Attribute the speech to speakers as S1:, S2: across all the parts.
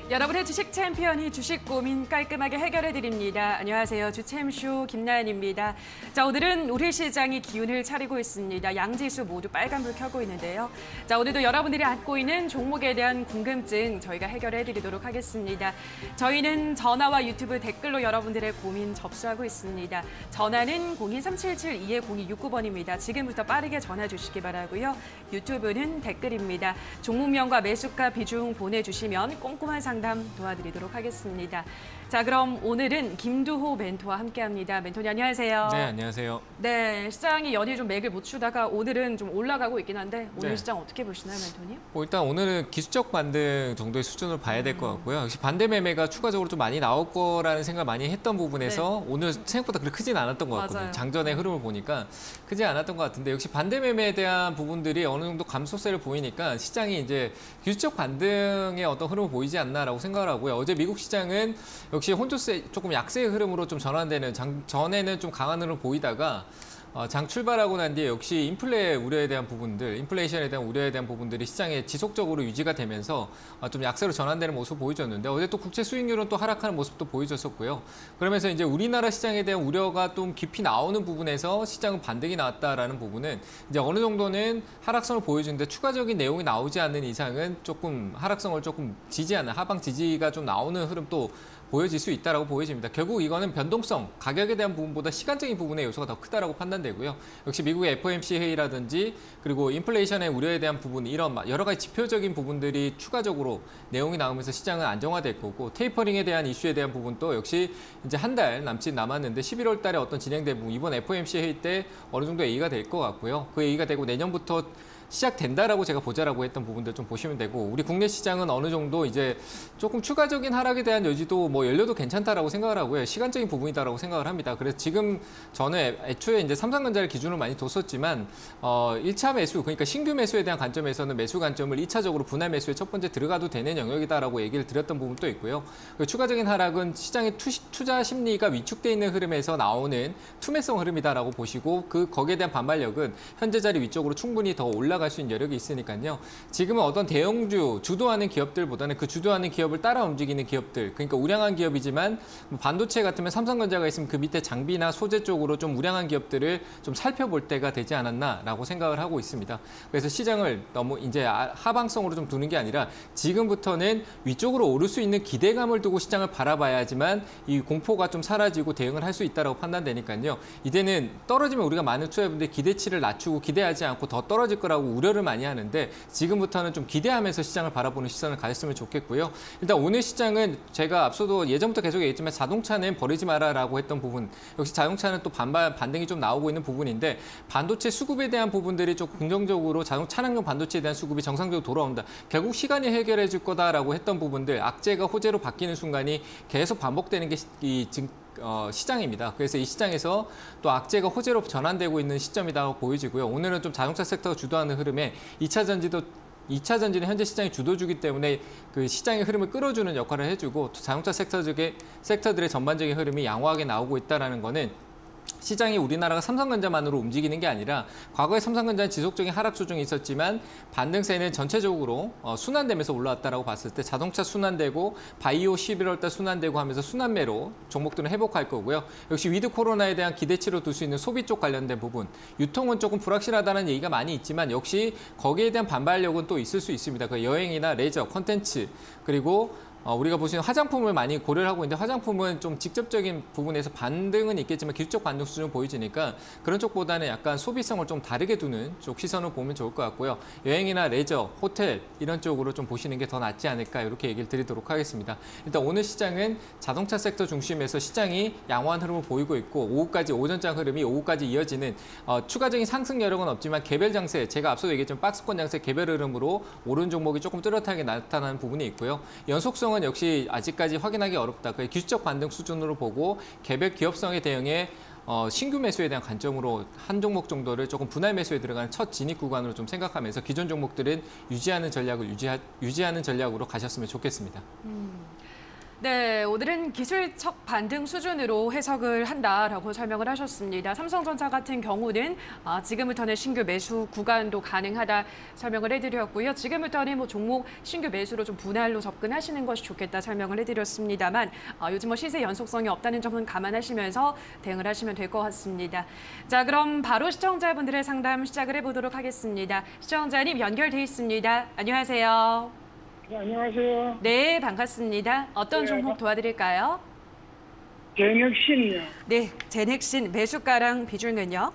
S1: 여러분의 주식 챔피언이 주식 고민 깔끔하게 해결해드립니다. 안녕하세요. 주챔쇼 김나연입니다. 자, 오늘은 우리 시장이 기운을 차리고 있습니다. 양지수 모두 빨간불 켜고 있는데요. 자, 오늘도 여러분들이 안고 있는 종목에 대한 궁금증 저희가 해결해드리도록 하겠습니다. 저희는 전화와 유튜브 댓글로 여러분들의 고민 접수하고 있습니다. 전화는 02-3772-0269번입니다. 지금부터 빠르게 전화 주시기 바라고요. 유튜브는 댓글입니다. 종목명과 매수가 비중 보내주시면 꼼꼼한 상담 도와드리도록 하겠습니다. 자, 그럼 오늘은 김두호 멘토와 함께합니다. 멘토님 안녕하세요.
S2: 네, 안녕하세요.
S1: 네, 시장이 연일 좀 맥을 못 추다가 오늘은 좀 올라가고 있긴 한데 오늘
S2: 네.
S1: 시장 어떻게 보시나요, 멘토님?
S2: 일단 오늘은 기술적 반등 정도의 수준을 봐야 될 것 같고요. 역시 반대 매매가 추가적으로 좀 많이 나올 거라는 생각을 많이 했던 부분에서 오늘 생각보다 그렇게 크진 않았던 것 같거든요.
S1: 맞아요.
S2: 장전의 흐름을 보니까 크지 않았던 것 같은데 역시 반대 매매에 대한 부분들이 어느 정도 감소세를 보이니까 시장이 이제 기술적 반등의 어떤 흐름을 보이지 않나라고 생각을 하고요. 어제 미국 시장은 역시 혼조세 조금 약세의 흐름으로 좀 전환되는 전에는 좀 강한 흐름을 보이다가 장 출발하고 난 뒤에 역시 인플레 우려에 대한 부분들, 인플레이션에 대한 우려에 대한 부분들이 시장에 지속적으로 유지가 되면서 좀 약세로 전환되는 모습을 보여줬는데 어제 또 국채 수익률은 또 하락하는 모습도 보여줬었고요. 그러면서 이제 우리나라 시장에 대한 우려가 좀 깊이 나오는 부분에서 시장은 반등이 나왔다라는 부분은 이제 어느 정도는 하락성을 보여주는데 추가적인 내용이 나오지 않는 이상은 조금 하락성을 조금 지지하는 하방 지지가 좀 나오는 흐름도 보여질 수 있다라고 보여집니다. 결국 이거는 변동성, 가격에 대한 부분보다 시간적인 부분의 요소가 더 크다라고 판단되고요. 역시 미국의 FOMC 회의라든지 그리고 인플레이션의 우려에 대한 부분 이런 여러 가지 지표적인 부분들이 추가적으로 내용이 나오면서 시장은 안정화될 거고 테이퍼링에 대한 이슈에 대한 부분도 역시 이제 한 달 남짓 남았는데 11월 달에 어떤 진행된 부분 이번 FOMC 회의 때 어느 정도 얘기가 될 것 같고요. 그 얘기가 되고 내년부터 시작된다라고 제가 보자라고 했던 부분들 좀 보시면 되고 우리 국내 시장은 어느 정도 이제 조금 추가적인 하락에 대한 여지도 뭐 열려도 괜찮다라고 생각을 하고요. 시간적인 부분이다라고 생각을 합니다. 그래서 지금 저는 애초에 이제 삼성전자를 기준으로 많이 뒀었지만 1차 매수 그러니까 신규 매수에 대한 관점에서는 매수 관점을 2차적으로 분할 매수에 첫 번째 들어가도 되는 영역이다라고 얘기를 드렸던 부분도 있고요. 추가적인 하락은 시장의 투자 심리가 위축돼 있는 흐름에서 나오는 투매성 흐름이다라고 보시고 거기에 대한 반발력은 현재 자리 위쪽으로 충분히 더 올라갈 수 있는 여력이 있으니까요. 지금은 어떤 대형주 주도하는 기업들보다는 그 주도하는 기업을 따라 움직이는 기업들, 그러니까 우량한 기업이지만 반도체 같으면 삼성전자가 있으면 그 밑에 장비나 소재 쪽으로 좀 우량한 기업들을 좀 살펴볼 때가 되지 않았나라고 생각을 하고 있습니다. 그래서 시장을 너무 이제 하방성으로 좀 두는 게 아니라 지금부터는 위쪽으로 오를 수 있는 기대감을 두고 시장을 바라봐야지만 이 공포가 좀 사라지고 대응을 할 수 있다고 판단되니까요. 이제는 떨어지면 우리가 많은 투자자분들이 기대치를 낮추고 기대하지 않고 더 떨어질 거라고 우려를 많이 하는데 지금부터는 좀 기대하면서 시장을 바라보는 시선을 가졌으면 좋겠고요. 일단 오늘 시장은 제가 앞서도 예전부터 계속 얘기했지만 자동차는 버리지 마라라고 했던 부분 역시 자동차는 또 반등이 좀 나오고 있는 부분인데 반도체 수급에 대한 부분들이 좀 긍정적으로 차량용 반도체에 대한 수급이 정상적으로 돌아온다. 결국 시간이 해결해 줄 거다라고 했던 부분들 악재가 호재로 바뀌는 순간이 계속 반복되는 게 시장입니다. 그래서 이 시장에서 또 악재가 호재로 전환되고 있는 시점이라고 보여지고요. 오늘은 좀 자동차 섹터가 주도하는 흐름에 2차 전지는 현재 시장이 주도주기 때문에 그 시장의 흐름을 끌어주는 역할을 해주고 또 자동차 섹터들의 전반적인 흐름이 양호하게 나오고 있다는 거는 시장이 우리나라가 삼성전자만으로 움직이는 게 아니라 과거에 삼성전자는 지속적인 하락 조정이 있었지만 반등세는 전체적으로 순환되면서 올라왔다라고 봤을 때 자동차 순환되고 바이오 11월 달 순환되고 하면서 순환매로 종목들은 회복할 거고요. 역시 위드 코로나에 대한 기대치로 둘 수 있는 소비 쪽 관련된 부분 유통은 조금 불확실하다는 얘기가 많이 있지만 역시 거기에 대한 반발력은 또 있을 수 있습니다. 그 여행이나 레저, 콘텐츠 그리고 우리가 보시는 화장품을 많이 고려를 하고 있는데 화장품은 좀 직접적인 부분에서 반등은 있겠지만 기술적 반등 수준을 보여지니까 그런 쪽보다는 약간 소비성을 좀 다르게 두는 쪽 시선을 보면 좋을 것 같고요. 여행이나 레저, 호텔 이런 쪽으로 좀 보시는 게 더 낫지 않을까 이렇게 얘기를 드리도록 하겠습니다. 일단 오늘 시장은 자동차 섹터 중심에서 시장이 양호한 흐름을 보이고 있고 오후까지 오전장 흐름이 오후까지 이어지는 추가적인 상승 여력은 없지만 개별 장세 제가 앞서도 얘기했지만 박스권 장세 개별 흐름으로 오른 종목이 조금 뚜렷하게 나타나는 부분이 있고요. 연속성은 역시 아직까지 확인하기 어렵다. 기술적 반등 수준으로 보고 개별 기업성의 대응에 신규 매수에 대한 관점으로 한 종목 정도를 조금 분할 매수에 들어가는 첫 진입 구간으로 좀 생각하면서 기존 종목들은 유지하는 전략으로 가셨으면 좋겠습니다.
S1: 네, 오늘은 기술적 반등 수준으로 해석을 한다라고 설명을 하셨습니다. 삼성전자 같은 경우는 지금부터는 신규 매수 구간도 가능하다 설명을 해드렸고요. 지금부터는 뭐 종목 신규 매수로 좀 분할로 접근하시는 것이 좋겠다 설명을 해드렸습니다만 요즘 뭐 시세 연속성이 없다는 점은 감안하시면서 대응을 하시면 될 것 같습니다. 자, 그럼 바로 시청자분들의 상담 시작을 해보도록 하겠습니다. 시청자님 연결돼 있습니다. 안녕하세요.
S3: 네, 안녕하세요.
S1: 네, 반갑습니다. 어떤
S3: 네,
S1: 종목 도와드릴까요?
S3: 제넥신이요.
S1: 네, 제넥신 매수가랑 비중은요?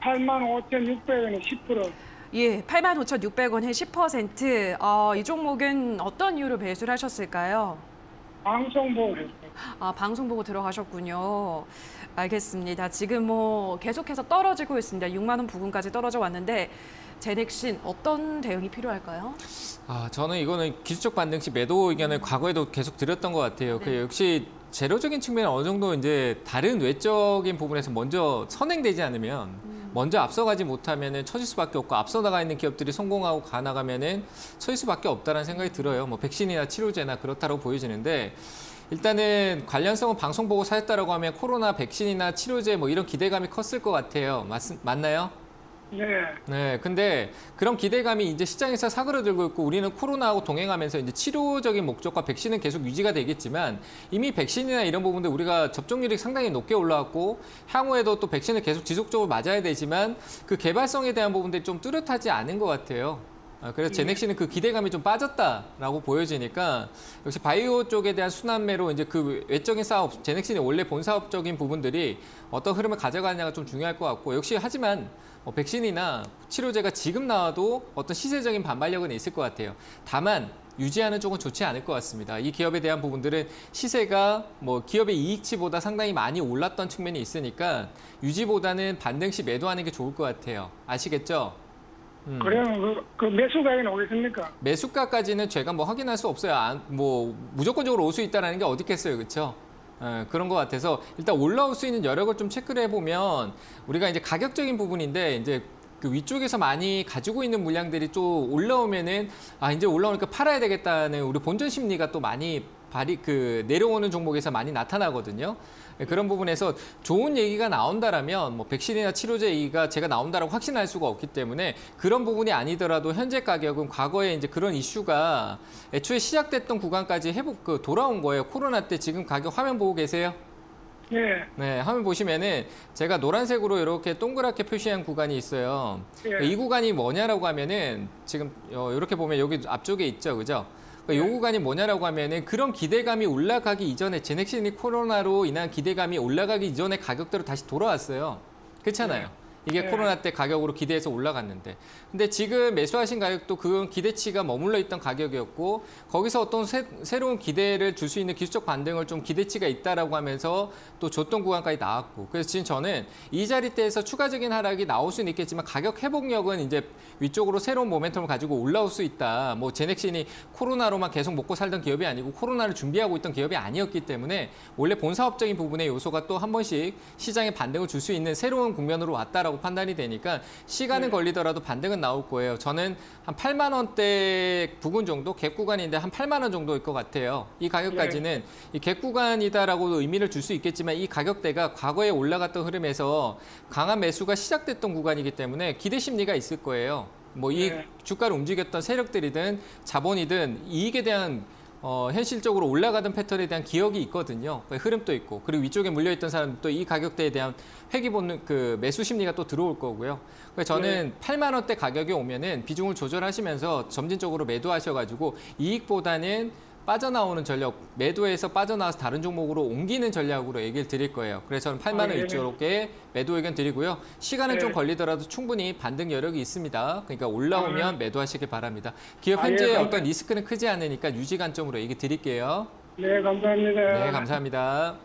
S3: 85,600원에 10%.
S1: 예, 85,600원에 10%. 이 종목은 어떤 이유로 매수를 하셨을까요?
S3: 방송 보고 했어요.
S1: 방송 보고 들어가셨군요. 알겠습니다. 지금 뭐 계속해서 떨어지고 있습니다. 6만 원 부근까지 떨어져 왔는데 제넥신 어떤 대응이 필요할까요?
S2: 저는 이거는 기술적 반등 시 매도 의견을 과거에도 계속 드렸던 것 같아요.
S1: 네.
S2: 그 역시 재료적인 측면은 어느 정도 이제 다른 외적인 부분에서 먼저 선행되지 않으면 먼저 앞서가지 못하면은 처질 수밖에 없고 앞서 나가 있는 기업들이 성공하고 가나가면은 처질 수밖에 없다라는 생각이 들어요. 뭐 백신이나 치료제나 그렇다고 보여지는데 일단은 관련성은 방송 보고 사셨다라고 하면 코로나 백신이나 치료제 뭐 이런 기대감이 컸을 것 같아요. 맞나요?
S3: 네.
S2: 네, 근데 그런 기대감이 이제 시장에서 사그러들고 있고 우리는 코로나하고 동행하면서 이제 치료적인 목적과 백신은 계속 유지가 되겠지만 이미 백신이나 이런 부분들 우리가 접종률이 상당히 높게 올라왔고 향후에도 또 백신을 계속 지속적으로 맞아야 되지만 그 개발성에 대한 부분들이 좀 뚜렷하지 않은 것 같아요. 그래서 제넥신은 그 기대감이 좀 빠졌다라고 보여지니까 역시 바이오 쪽에 대한 순환매로 이제 그 외적인 사업, 제넥신이 원래 본 사업적인 부분들이 어떤 흐름을 가져가느냐가 좀 중요할 것 같고 역시 하지만 백신이나 치료제가 지금 나와도 어떤 시세적인 반발력은 있을 것 같아요. 다만 유지하는 쪽은 좋지 않을 것 같습니다. 이 기업에 대한 부분들은 시세가 뭐 기업의 이익치보다 상당히 많이 올랐던 측면이 있으니까 유지보다는 반등 시 매도하는 게 좋을 것 같아요. 아시겠죠?
S3: 그러면 그 매수가에는 오겠습니까?
S2: 매수가까지는 제가 뭐 확인할 수 없어요. 뭐 무조건적으로 올 수 있다는 게 어디 있겠어요, 그렇죠? 그런 것 같아서 일단 올라올 수 있는 여력을 좀 체크를 해보면 우리가 이제 가격적인 부분인데 이제 그 위쪽에서 많이 가지고 있는 물량들이 좀 올라오면은 이제 올라오니까 팔아야 되겠다는 우리 본전 심리가 또 많이 내려오는 종목에서 많이 나타나거든요. 그런 부분에서 좋은 얘기가 나온다라면 뭐 백신이나 치료제 얘기가 제가 나온다라고 확신할 수가 없기 때문에 그런 부분이 아니더라도 현재 가격은 과거에 이제 그런 이슈가 애초에 시작됐던 구간까지 돌아온 거예요. 코로나 때 지금 가격 화면 보고 계세요?
S3: 네.
S2: 네, 화면 보시면은 제가 노란색으로 이렇게 동그랗게 표시한 구간이 있어요.
S3: 예.
S2: 이 구간이 뭐냐라고 하면은 지금 이렇게 보면 여기 앞쪽에 있죠, 그죠? 이 구간이 뭐냐라고 하면은 그런 기대감이 올라가기 이전에 제넥신이 코로나로 인한 기대감이 올라가기 이전에 가격대로 다시 돌아왔어요. 그렇잖아요. 이게
S3: 네.
S2: 코로나 때 가격으로 기대해서 올라갔는데. 근데 지금 매수하신 가격도 그건 기대치가 머물러 있던 가격이었고 거기서 어떤 새로운 기대를 줄 수 있는 기술적 반등을 좀 기대치가 있다라고 하면서 또 줬던 구간까지 나왔고. 그래서 지금 저는 이 자리대에서 추가적인 하락이 나올 수는 있겠지만 가격 회복력은 이제 위쪽으로 새로운 모멘텀을 가지고 올라올 수 있다. 뭐 제넥신이 코로나로만 계속 먹고 살던 기업이 아니고 코로나를 준비하고 있던 기업이 아니었기 때문에 원래 본사업적인 부분의 요소가 또 한 번씩 시장에 반등을 줄 수 있는 새로운 국면으로 왔다라고 판단이 되니까 시간은 걸리더라도 반등은 나올 거예요. 저는 한 8만 원대 부근 정도, 갭 구간인데 한 8만 원 정도일 것 같아요. 이 가격까지는 이 갭 구간이다라고 의미를 줄 수 있겠지만 이 가격대가 과거에 올라갔던 흐름에서 강한 매수가 시작됐던 구간이기 때문에 기대 심리가 있을 거예요. 뭐 이 주가를 움직였던 세력들이든 자본이든 이익에 대한 현실적으로 올라가던 패턴에 대한 기억이 있거든요. 흐름도 있고 그리고 위쪽에 물려있던 사람도 이 가격대에 대한 회귀 보는 그 매수 심리가 또 들어올 거고요. 그래서 저는 8만 원대 가격이 오면은 비중을 조절하시면서 점진적으로 매도하셔가지고 이익보다는 빠져나오는 전략, 매도해서 빠져나와서 다른 종목으로 옮기는 전략으로 얘기를 드릴 거예요. 그래서 저는 8만 원 위쪽에 매도 의견 드리고요. 시간은 좀 걸리더라도 충분히 반등 여력이 있습니다. 그러니까 올라오면 매도하시길 바랍니다. 기업 현재 어떤 리스크는 크지 않으니까 유지 관점으로 얘기 드릴게요.
S3: 네, 감사합니다.
S2: 네, 감사합니다.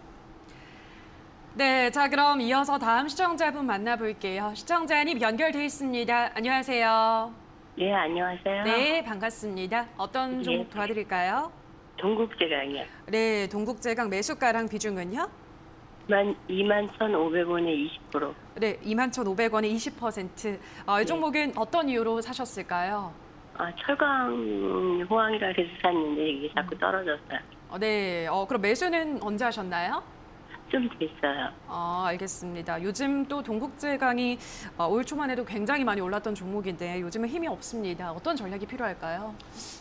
S1: 네, 자 그럼 이어서 다음 시청자분 만나볼게요. 시청자님 연결돼 있습니다. 안녕하세요.
S4: 네, 안녕하세요.
S1: 네, 반갑습니다. 어떤 종목 도와드릴까요?
S4: 동국제강이요.
S1: 네, 동국제강 매수가랑 비중은요?
S4: 21,500원에 20%.
S1: 네, 21,500원에 20%. 이 종목은 어떤 이유로 사셨을까요?
S4: 철강 호황이라 해서 샀는데 이게 자꾸 떨어졌어요.
S1: 네, 그럼 매수는 언제 하셨나요?
S4: 좀 됐어요.
S1: 알겠습니다. 요즘 또 동국제강이 올 초만 해도 굉장히 많이 올랐던 종목인데 요즘은 힘이 없습니다. 어떤 전략이 필요할까요?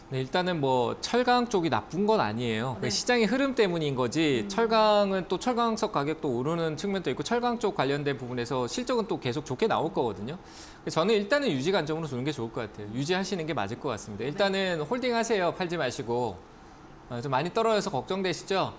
S2: 네, 일단은 뭐 철강 쪽이 나쁜 건 아니에요.
S1: 네.
S2: 시장의 흐름 때문인 거지. 철강은 또 철강석 가격도 오르는 측면도 있고 철강 쪽 관련된 부분에서 실적은 또 계속 좋게 나올 거거든요. 저는 일단은 유지 관점으로 두는 게 좋을 것 같아요. 유지하시는 게 맞을 것 같습니다. 일단은 홀딩하세요. 팔지 마시고. 좀 많이 떨어져서 걱정되시죠?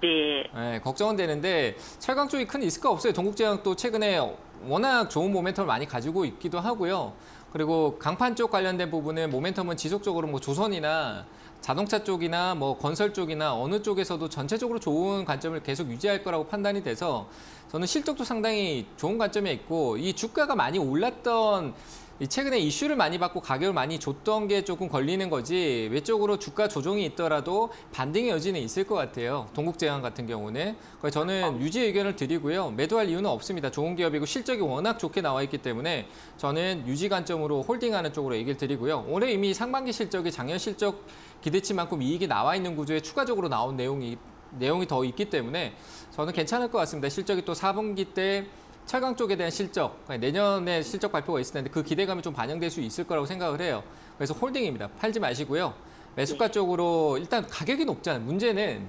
S4: 네.
S2: 네, 걱정은 되는데 철강 쪽이 큰 리스크가 없어요. 동국제약 또 최근에 워낙 좋은 모멘텀을 많이 가지고 있기도 하고요. 그리고 강판 쪽 관련된 부분은 모멘텀은 지속적으로 뭐 조선이나 자동차 쪽이나 뭐 건설 쪽이나 어느 쪽에서도 전체적으로 좋은 관점을 계속 유지할 거라고 판단이 돼서 저는 실적도 상당히 좋은 관점에 있고 이 주가가 많이 올랐던 최근에 이슈를 많이 받고 가격을 많이 줬던 게 조금 걸리는 거지 외적으로 주가 조정이 있더라도 반등의 여지는 있을 것 같아요. 동국제약 같은 경우는. 그래서 저는 유지 의견을 드리고요. 매도할 이유는 없습니다. 좋은 기업이고 실적이 워낙 좋게 나와 있기 때문에 저는 유지 관점으로 홀딩하는 쪽으로 얘기를 드리고요. 올해 이미 상반기 실적이 작년 실적 기대치만큼 이익이 나와 있는 구조에 추가적으로 나온 내용이 더 있기 때문에 저는 괜찮을 것 같습니다. 실적이 또 4분기 때 철강 쪽에 대한 실적, 내년에 실적 발표가 있을 텐데 그 기대감이 좀 반영될 수 있을 거라고 생각을 해요. 그래서 홀딩입니다. 팔지 마시고요. 매수가 쪽으로 일단 가격이 높잖아요. 문제는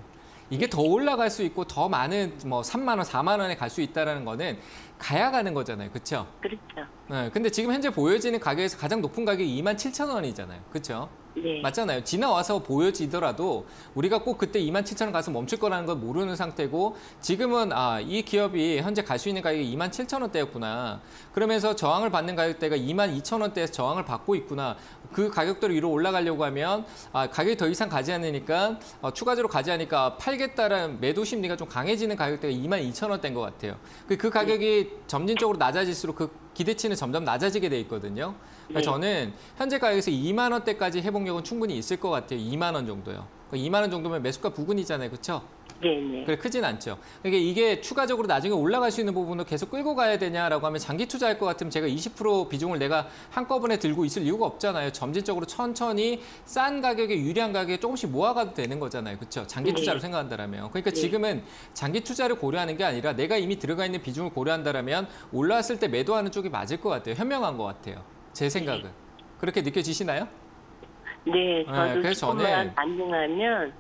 S2: 이게 더 올라갈 수 있고 더 많은 뭐 3만 원, 4만 원에 갈 수 있다는 거는 가야 가는 거잖아요. 그렇죠?
S4: 그렇죠.
S2: 네, 근데 지금 현재 보여지는 가격에서 가장 높은 가격이 27,000원이잖아요. 그렇죠?
S4: 네.
S2: 맞잖아요. 지나와서 보여지더라도 우리가 꼭 그때 27,000원 가서 멈출 거라는 걸 모르는 상태고 지금은 이 기업이 현재 갈 수 있는 가격이 27,000원대였구나. 그러면서 저항을 받는 가격대가 22,000원대에서 저항을 받고 있구나. 그 가격대로 위로 올라가려고 하면 가격이 더 이상 가지 않으니까 추가적으로 가지 않으니까 팔겠다라는 매도 심리가 좀 강해지는 가격대가 22,000원대인 것 같아요. 그 가격이 점진적으로 낮아질수록 그 기대치는 점점 낮아지게 돼 있거든요. 그래서 저는 현재 가격에서 2만 원대까지 회복력은 충분히 있을 것 같아요. 2만 원 정도요. 2만 원 정도면 매수가 부근이잖아요. 그렇죠?
S4: 네네.
S2: 그래 크진 않죠. 그러니까 이게 추가적으로 나중에 올라갈 수 있는 부분을 계속 끌고 가야 되냐라고 하면 장기 투자할 것 같으면 제가 20% 비중을 내가 한꺼번에 들고 있을 이유가 없잖아요. 점진적으로 천천히 싼 가격에 유리한 가격에 조금씩 모아가도 되는 거잖아요. 그렇죠? 장기 투자로 생각한다면. 그러니까 지금은 장기 투자를 고려하는 게 아니라 내가 이미 들어가 있는 비중을 고려한다면 올라왔을 때 매도하는 쪽이 맞을 것 같아요. 현명한 것 같아요. 제 생각은. 그렇게 느껴지시나요?
S4: 네, 저도
S2: 그래서
S4: 조금만 반등하면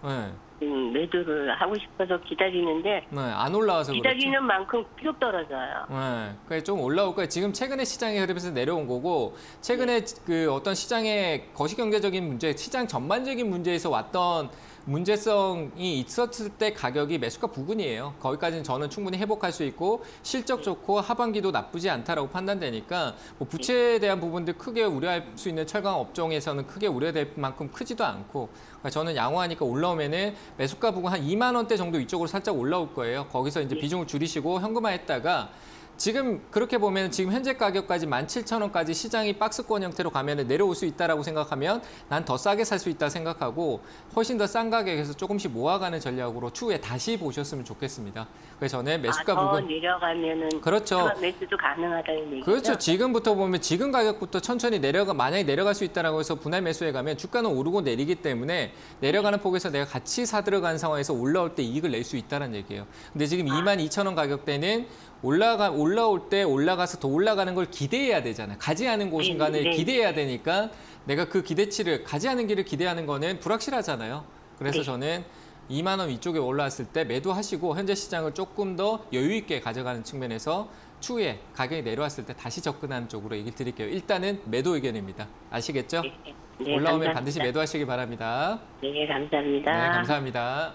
S4: 매도를 하고 싶어서 기다리는데
S2: 안 올라와서
S4: 기다리는
S2: 그렇죠.
S4: 만큼 쭉 떨어져요.
S2: 그게 좀 올라올 거예요. 지금 최근에 시장의 흐름에서 내려온 거고 최근에 그 어떤 시장의 거시경제적인 문제, 시장 전반적인 문제에서 왔던 문제성이 있었을 때 가격이 매수가 부근이에요. 거기까지는 저는 충분히 회복할 수 있고 실적 좋고 하반기도 나쁘지 않다라고 판단되니까 뭐 부채에 대한 부분들 크게 우려할 수 있는 철강 업종에서는 크게 우려될 만큼 크지도 않고 그러니까 저는 양호하니까 올라오면은 매수가 부근 한 2만 원대 정도 이쪽으로 살짝 올라올 거예요. 거기서 이제 비중을 줄이시고 현금화했다가 지금 그렇게 보면 지금 현재 가격까지 17,000원까지 시장이 박스권 형태로 가면 내려올 수 있다라고 생각하면 난 더 싸게 살 수 있다 생각하고 훨씬 더 싼 가격에서 조금씩 모아가는 전략으로 추후에 다시 보셨으면 좋겠습니다. 그래서 저는 매수가
S4: 더
S2: 부분
S4: 내려가면은
S2: 그렇죠.
S4: 매수도 가능하다는 얘기죠.
S2: 그렇죠. 지금부터 보면 지금 가격부터 천천히 만약에 내려갈 수 있다라고 해서 분할 매수해 가면 주가는 오르고 내리기 때문에 내려가는 폭에서 내가 같이 사들어간 상황에서 올라올 때 이익을 낼 수 있다는 얘기예요. 근데 지금 22,000원 가격대는 올라올 때 올라가서 더 올라가는 걸 기대해야 되잖아요. 가지 않은 곳인가를 기대해야 되니까 내가 그 기대치를 가지 않은 길을 기대하는 거는 불확실하잖아요. 그래서 저는 2만 원 위쪽에 올라왔을 때 매도하시고 현재 시장을 조금 더 여유 있게 가져가는 측면에서 추후에 가격이 내려왔을 때 다시 접근하는 쪽으로 얘기를 드릴게요. 일단은 매도 의견입니다. 아시겠죠?
S4: 네,
S2: 올라오면
S4: 감사합니다.
S2: 반드시 매도하시기 바랍니다.
S4: 네, 감사합니다.
S2: 네, 감사합니다.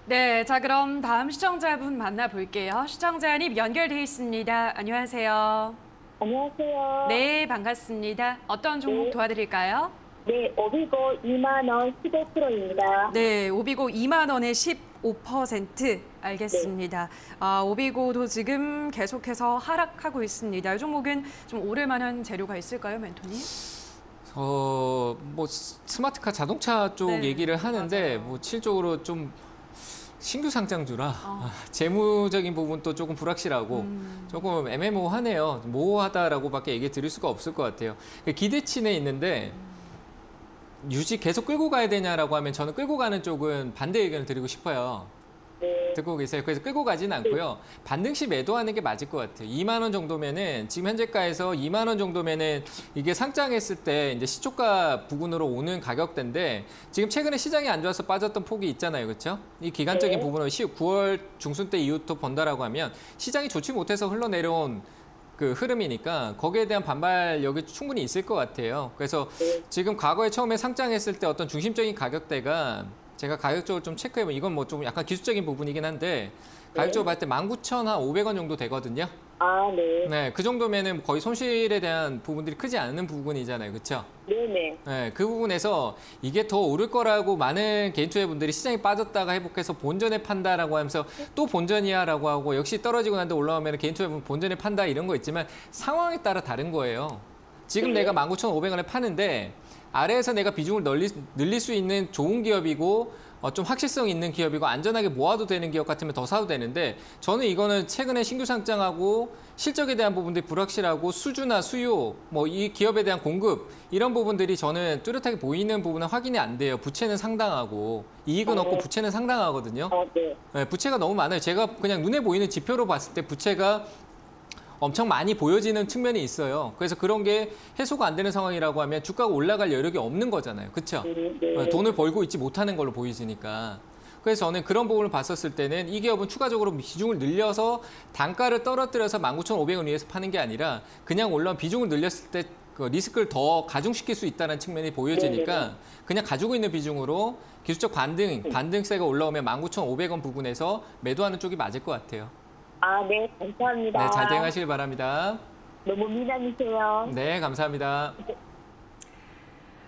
S1: 네, 자 그럼 다음 시청자분 만나볼게요. 시청자님 연결돼 있습니다. 안녕하세요.
S5: 안녕하세요.
S1: 네, 반갑습니다. 어떤 종목 도와드릴까요?
S5: 네, 오비고 2만 원 15%입니다.
S1: 네, 오비고 2만 원에 15% 알겠습니다. 오비고도 지금 계속해서 하락하고 있습니다. 이 종목은 좀 오를만한 재료가 있을까요, 멘토님?
S2: 뭐 스마트카 자동차 쪽
S1: 네,
S2: 얘기를 하는데
S1: 맞아요.
S2: 뭐 실적으로 좀 신규 상장주라 재무적인 부분도 조금 불확실하고 조금 애매모호하네요. 모호하다라고밖에 얘기 드릴 수가 없을 것 같아요. 기대치 내 있는데 유지 계속 끌고 가야 되냐라고 하면 저는 끌고 가는 쪽은 반대 의견을 드리고 싶어요.
S5: 네.
S2: 듣고 계세요. 그래서 끌고 가지는 않고요. 반등 시 매도하는 게 맞을 것 같아요. 2만 원 정도면은 지금 현재가에서 2만 원 정도면은 이게 상장했을 때 이제 시초가 부근으로 오는 가격대인데 지금 최근에 시장이 안 좋아서 빠졌던 폭이 있잖아요. 그렇죠? 이 기간적인
S5: 네.
S2: 부분을 9월 중순 때 이후부터 본다라고 하면 시장이 좋지 못해서 흘러내려온 그 흐름이니까 거기에 대한 반발력이 충분히 있을 것 같아요. 그래서 지금 과거에 처음에 상장했을 때 어떤 중심적인 가격대가 제가 가격적으로 좀 체크해보면 이건 뭐 좀 약간 기술적인 부분이긴 한데 가격적으로 봤을 때 19,500원 정도 되거든요.
S5: 아, 네.
S2: 네, 그 정도면은 거의 손실에 대한 부분들이 크지 않은 부분이잖아요. 그렇죠?
S5: 네네.
S2: 네, 그 부분에서 이게 더 오를 거라고 많은 개인 투자분들이 시장이 빠졌다가 회복해서 본전에 판다라고 하면서 또 본전이야라고 하고 역시 떨어지고 난데 올라오면 개인 투자분 본전에 판다 이런 거 있지만 상황에 따라 다른 거예요. 지금 내가 19,500원에 파는데 아래에서 내가 비중을 늘릴 수 있는 좋은 기업이고 좀 확실성 있는 기업이고 안전하게 모아도 되는 기업 같으면 더 사도 되는데 저는 이거는 최근에 신규 상장하고 실적에 대한 부분들이 불확실하고 수주나 수요, 뭐 이 기업에 대한 공급 이런 부분들이 저는 뚜렷하게 보이는 부분은 확인이 안 돼요. 부채는 상당하고 이익은 없고 부채는 상당하거든요.
S5: 아, 네.
S2: 네, 부채가 너무 많아요. 제가 그냥 눈에 보이는 지표로 봤을 때 부채가 엄청 많이 보여지는 측면이 있어요. 그래서 그런 게 해소가 안 되는 상황이라고 하면 주가가 올라갈 여력이 없는 거잖아요. 그렇죠?
S5: 네.
S2: 돈을 벌고 있지 못하는 걸로 보이지니까. 그래서 저는 그런 부분을 봤었을 때는 이 기업은 추가적으로 비중을 늘려서 단가를 떨어뜨려서 19,500원 위에서 파는 게 아니라 그냥 올라온 비중을 늘렸을 때 그 리스크를 더 가중시킬 수 있다는 측면이 보여지니까 그냥 가지고 있는 비중으로 기술적 반등세가 올라오면 19,500원 부분에서 매도하는 쪽이 맞을 것 같아요.
S5: 아, 네. 감사합니다.
S2: 네, 잘 대응하시길 바랍니다.
S5: 너무 미남이세요.
S2: 네, 감사합니다.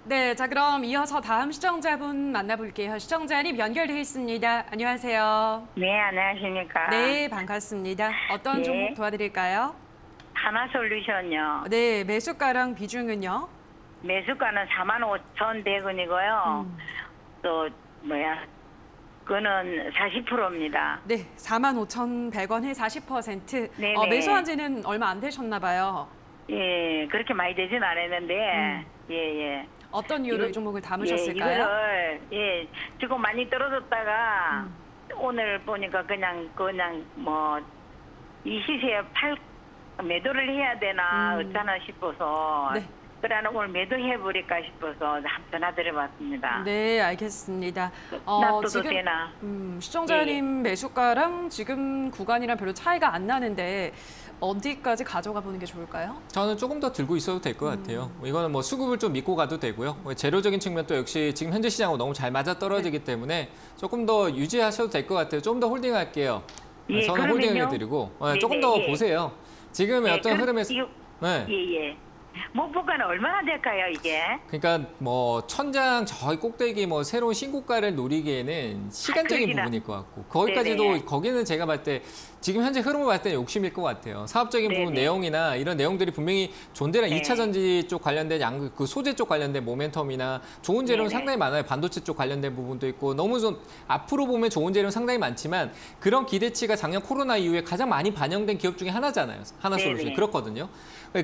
S1: 네, 자 그럼 이어서 다음 시청자분 만나볼게요. 시청자님 연결돼 있습니다. 안녕하세요.
S6: 네, 안녕하십니까.
S1: 네, 반갑습니다. 어떤
S6: 네.
S1: 종목 도와드릴까요?
S6: 하나솔루션요.
S1: 네, 매수가랑 비중은요?
S6: 매수가는 45,100원이고요. 또 그거는 40%입니다.
S1: 네, 45,100원에 40%.
S6: 네네.
S1: 매수한 지는 얼마 안 되셨나 봐요.
S6: 예, 그렇게 많이 되진 않았는데, 예.
S1: 어떤 이유로
S6: 이거-
S1: 이 종목을
S6: 예,
S1: 담으셨을까요?
S6: 이거를, 조금 많이 떨어졌다가, 오늘 보니까 그냥 뭐, 이 시세에 매도를 해야 되나, 어쩌나 싶어서,
S1: 네.
S6: 그러나 오늘 매도해버릴까 싶어서 한번 전화드려봤습니다.
S1: 네, 알겠습니다.
S6: 납도도
S1: 지금
S6: 되나?
S1: 시청자님 매수가랑 지금 구간이랑 별로 차이가 안 나는데 어디까지 가져가 보는 게 좋을까요?
S2: 저는 조금 더 들고 있어도 될 것 같아요. 이거는 뭐 수급을 좀 믿고 가도 되고요. 재료적인 측면도 역시 지금 현재 시장하고 너무 잘 맞아 떨어지기 때문에 조금 더 유지하셔도 될 것 같아요. 좀 더 홀딩할게요.
S6: 예,
S2: 저는
S6: 그러면요?
S2: 홀딩을 해드리고
S6: 네네,
S2: 조금 더
S6: 예.
S2: 보세요. 지금의 어떤 흐름에서 네.
S6: 예. 목표가는 얼마나 될까요, 이게?
S2: 그러니까 뭐 천장 저희 꼭대기 뭐 새로운 신고가를 노리기에는 시간적인
S6: 그러기는-
S2: 부분일 것 같고 거기까지도
S6: 네네.
S2: 거기는 제가 봤을 때 지금 현재 흐름을 봤을 때 욕심일 것 같아요. 사업적인 부분
S6: 네네.
S2: 내용이나 이런 내용들이 분명히 존대랑
S6: 네.
S2: 2차 전지 쪽 관련된 그 소재 쪽 관련된 모멘텀이나 좋은 재료는
S6: 네네.
S2: 상당히 많아요. 반도체 쪽 관련된 부분도 있고 너무 좀 앞으로 보면 좋은 재료는 상당히 많지만 그런 기대치가 작년 코로나 이후에 가장 많이 반영된 기업 중에 하나잖아요. 하나솔루션
S6: 네네.
S2: 그렇거든요.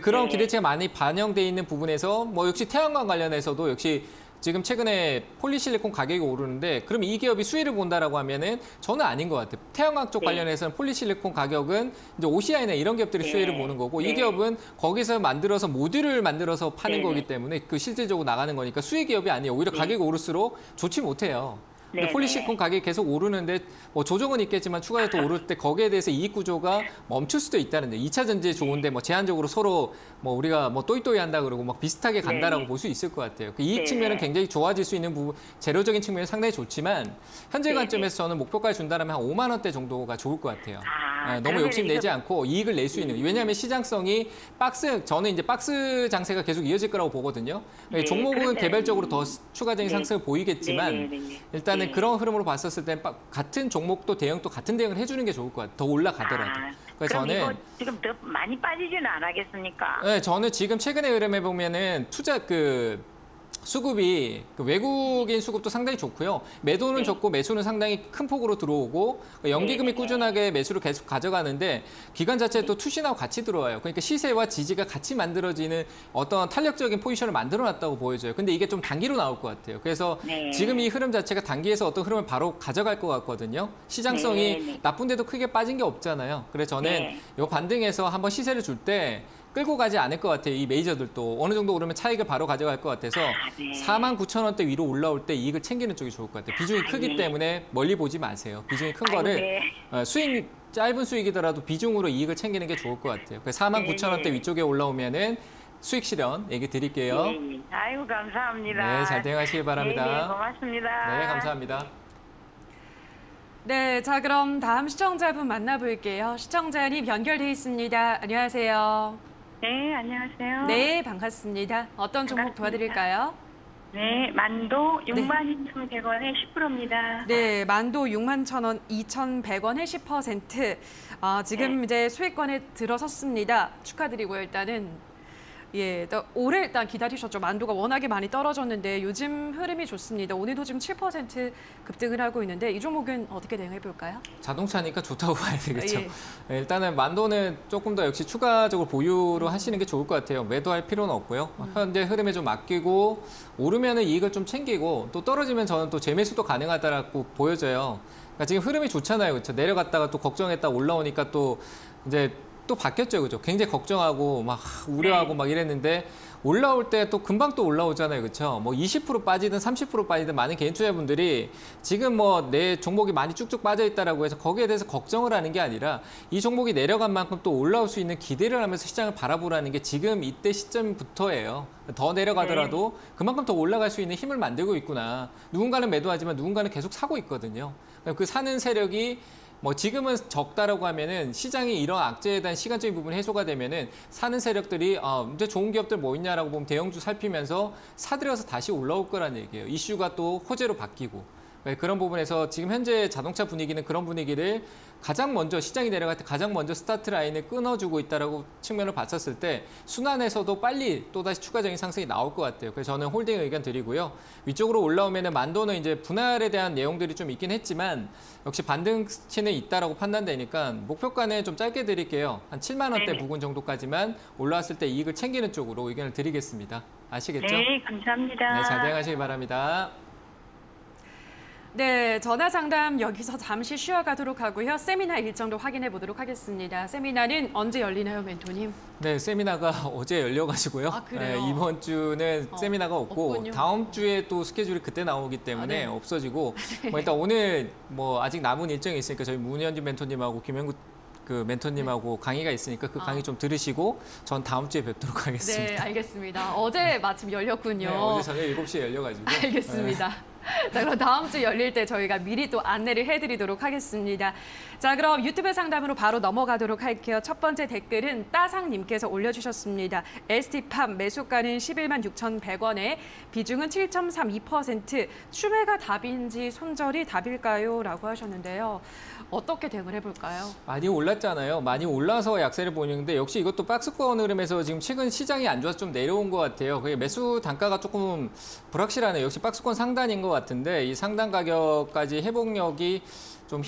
S2: 그런
S6: 네.
S2: 기대치가 많이 반영돼 있는 부분에서 뭐 역시 태양광 관련해서도 역시 지금 최근에 폴리실리콘 가격이 오르는데 그럼 이 기업이 수혜를 본다라고 하면은 저는 아닌 것 같아요. 태양광 쪽
S6: 네.
S2: 관련해서는 폴리실리콘 가격은 이제 OCI나 이런 기업들이
S6: 네.
S2: 수혜를 보는 거고 이
S6: 네.
S2: 기업은 거기서 만들어서 모듈을 만들어서 파는
S6: 네.
S2: 거기 때문에 그 실질적으로 나가는 거니까 수혜 기업이 아니에요. 오히려 가격이 오를수록 좋지 못해요. 근데
S6: 네,
S2: 폴리실리콘 가격이 계속 오르는데 뭐 조정은 있겠지만 추가로 또 오를 때 거기에 대해서 이익 구조가 멈출 수도 있다는 데 2차 전지에 좋은데 뭐 제한적으로 서로 뭐 우리가 뭐 또이또이 한다 그러고 막 비슷하게 간다라고
S6: 네.
S2: 볼 수 있을 것 같아요. 그 이익
S6: 네.
S2: 측면은 굉장히 좋아질 수 있는 부분, 재료적인 측면이 상당히 좋지만 현재
S6: 네.
S2: 관점에서 저는 목표가를 준다면 한 5만 원대 정도가 좋을 것 같아요. 너무
S6: 그러면
S2: 욕심 내지
S6: 이거-
S2: 않고 이익을 낼 수 있는. 왜냐하면 시장성이 저는 이제 박스 장세가 계속 이어질 거라고 보거든요.
S6: 네,
S2: 종목은
S6: 그러면-
S2: 개별적으로 더 추가적인
S6: 네.
S2: 상승을 보이겠지만
S6: 네.
S2: 일단은
S6: 네.
S2: 그런 흐름으로 봤었을 때 같은 종목도 대응도 같은 대응을 해주는 게 좋을 것 같아요. 더 올라가더라도. 그래서
S6: 그럼
S2: 저는
S6: 이거 지금 더 많이 빠지지는 않겠습니까?
S2: 네, 저는 지금 최근의 흐름에 보면은 수급이 외국인 수급도 상당히 좋고요. 매도는
S4: 네.
S2: 좋고 매수는 상당히 큰 폭으로 들어오고 연기금이
S4: 네.
S2: 꾸준하게 매수를 계속 가져가는데 기관 자체에 또 투신하고 같이 들어와요. 그러니까 시세와 지지가 같이 만들어지는 어떤 탄력적인 포지션을 만들어놨다고 보여져요. 근데 이게 좀 단기로 나올 것 같아요. 그래서
S4: 네.
S2: 지금 이 흐름 자체가 단기에서 어떤 흐름을 바로 가져갈 것 같거든요. 시장성이
S4: 네.
S2: 나쁜데도 크게 빠진 게 없잖아요. 그래서 저는
S4: 네.
S2: 이 반등에서 한번 시세를 줄 때 끌고 가지 않을 것 같아요. 이 메이저들도 어느 정도 오르면 차익을 바로 가져갈 것 같아서
S4: 네.
S2: 49,000원대 위로 올라올 때 이익을 챙기는 쪽이 좋을 것 같아요. 비중이 크기
S4: 네.
S2: 때문에 멀리 보지 마세요. 비중이 큰
S4: 아이고,
S2: 거를
S4: 네.
S2: 수익 짧은 수익이더라도 비중으로 이익을 챙기는 게 좋을 것 같아요. 49,000원대
S4: 네.
S2: 위쪽에 올라오면은 수익 실현 얘기 드릴게요.
S6: 네. 아이고 감사합니다.
S2: 네, 잘 대응하시길 바랍니다.
S6: 네, 고맙습니다.
S2: 네, 감사합니다.
S1: 네, 자 그럼 다음 시청자분 만나볼게요. 시청자님 연결돼 있습니다. 안녕하세요.
S6: 네, 안녕하세요.
S1: 네, 반갑습니다. 어떤 종목
S6: 반갑습니다.
S1: 도와드릴까요?
S6: 네, 만도 62,100원에 10%입니다.
S1: 네, 만도 61,000원, 2,100원에 10%. 지금 이제 수익권에 들어섰습니다. 축하드리고요. 일단은 예, 오래 일단 기다리셨죠. 만도가 워낙에 많이 떨어졌는데 요즘 흐름이 좋습니다. 오늘도 지금 7% 급등을 하고 있는데 이 종목은 어떻게 대응해 볼까요?
S2: 자동차니까 좋다고 봐야 되겠죠.
S1: 예.
S2: 네, 일단은 만도는 조금 더 역시 추가적으로 보유로 하시는 게 좋을 것 같아요. 매도할 필요는 없고요. 현재 흐름에 좀 맡기고 오르면은 이익을 좀 챙기고 또 떨어지면 저는 또 재매수도 가능하다고 보여져요. 그러니까 지금 흐름이 좋잖아요. 그렇죠? 내려갔다가 또 걱정했다 올라오니까 또 이제 또 바뀌었죠. 그죠? 굉장히 걱정하고 막 우려하고 막 이랬는데 올라올 때 또 금방 또 올라오잖아요. 그렇죠? 뭐 20% 빠지든 30% 빠지든 많은 개인 투자분들이 지금 뭐 내 종목이 많이 쭉쭉 빠져 있다라고 해서 거기에 대해서 걱정을 하는 게 아니라 이 종목이 내려간 만큼 또 올라올 수 있는 기대를 하면서 시장을 바라보라는 게 지금 이때 시점부터예요. 더 내려가더라도 그만큼 더 올라갈 수 있는 힘을 만들고 있구나. 누군가는 매도하지만 누군가는 계속 사고 있거든요. 그 사는 세력이 뭐 지금은 적다라고 하면은 시장이 이런 악재에 대한 시간적인 부분이 해소가 되면은 사는 세력들이 이제 좋은 기업들 뭐 있냐라고 보면 대형주 살피면서 사들여서 다시 올라올 거란 얘기예요. 이슈가 또 호재로 바뀌고. 네, 그런 부분에서 지금 현재 자동차 분위기는 그런 분위기를 가장 먼저 시장이 내려갈 때 가장 먼저 스타트 라인을 끊어주고 있다라고 측면을 봤었을 때 순환에서도 빨리 또다시 추가적인 상승이 나올 것 같아요. 그래서 저는 홀딩 의견 드리고요. 위쪽으로 올라오면은 만도는 이제 분할에 대한 내용들이 좀 있긴 했지만 역시 반등치는 있다라고 판단되니까 목표가는 좀 짧게 드릴게요. 한 7만 원대 부근 정도까지만 올라왔을 때 이익을 챙기는 쪽으로 의견을 드리겠습니다. 아시겠죠?
S6: 네, 감사합니다.
S2: 네, 잘 대응하시기 바랍니다.
S1: 네, 전화 상담 여기서 잠시 쉬어가도록 하고요. 세미나 일정도 확인해 보도록 하겠습니다. 세미나는 언제 열리나요, 멘토님?
S2: 네, 세미나가 어제 열려가지고요.
S1: 아, 그래요?
S2: 네, 이번 주는 세미나가 없고
S1: 없군요.
S2: 다음 주에 또 스케줄이 그때 나오기 때문에
S1: 네.
S2: 없어지고 뭐 일단 오늘 뭐 아직 남은 일정이 있으니까 저희 문현준 멘토님하고 김현구 그 멘토님하고 강의가 있으니까 그 강의 좀 들으시고 전 다음 주에 뵙도록
S1: 네,
S2: 하겠습니다.
S1: 알겠습니다. 어제 마침 열렸군요.
S2: 네, 어제 저녁 7시에 열려가지고.
S1: 알겠습니다. 자, 그럼 다음 주 열릴 때 저희가 미리 또 안내를 해드리도록 하겠습니다. 자, 그럼 유튜브 상담으로 바로 넘어가도록 할게요. 첫 번째 댓글은 따상님께서 올려주셨습니다. ST팜 매수가는 11만 6,100원에 비중은 7.32%. 추매가 답인지 손절이 답일까요? 라고 하셨는데요. 어떻게 대응을 해볼까요?
S2: 많이 올랐잖아요. 많이 올라서 약세를 보이는데 역시 이것도 박스권 흐름에서 지금 최근 시장이 안 좋아서 좀 내려온 것 같아요. 그게 매수 단가가 조금 불확실하네요. 역시 박스권 상단인 것 같은데 이 상단 가격까지 회복력이 좀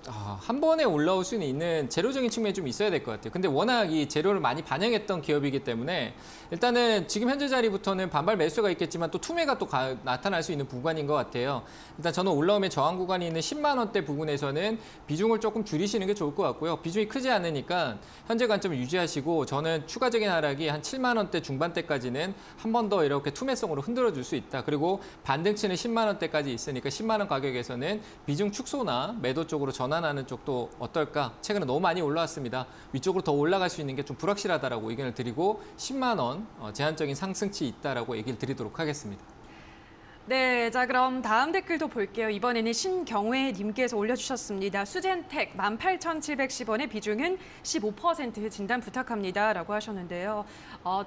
S2: 한 번에 올라올 수는 있는 재료적인 측면이 좀 있어야 될 것 같아요. 근데 워낙 이 재료를 많이 반영했던 기업이기 때문에 일단은 지금 현재 자리부터는 반발 매수가 있겠지만 또 투매가 또 나타날 수 있는 구간인 것 같아요. 일단 저는 올라오면 저항 구간이 있는 10만 원대 부근에서는 비중을 조금 줄이시는 게 좋을 것 같고요. 비중이 크지 않으니까 현재 관점을 유지하시고 저는 추가적인 하락이 한 7만 원대 중반대까지는 한 번 더 이렇게 투매성으로 흔들어 줄 수 있다. 그리고 반등치는 10만 원대까지 있으니까 10만 원 가격에서는 비중 축소나 매도 쪽으로 전환하는 쪽도 어떨까? 최근에 너무 많이 올라왔습니다. 위쪽으로 더 올라갈 수 있는 게 좀 불확실하다라고 의견을 드리고 10만 원 제한적인 상승치 있다라고 얘기를 드리도록 하겠습니다.
S1: 네, 자 그럼 다음 댓글도 볼게요. 이번에는 신경회 님께서 올려주셨습니다. 수젠텍 18,710원의 비중은 15% 진단 부탁합니다. 라고 하셨는데요.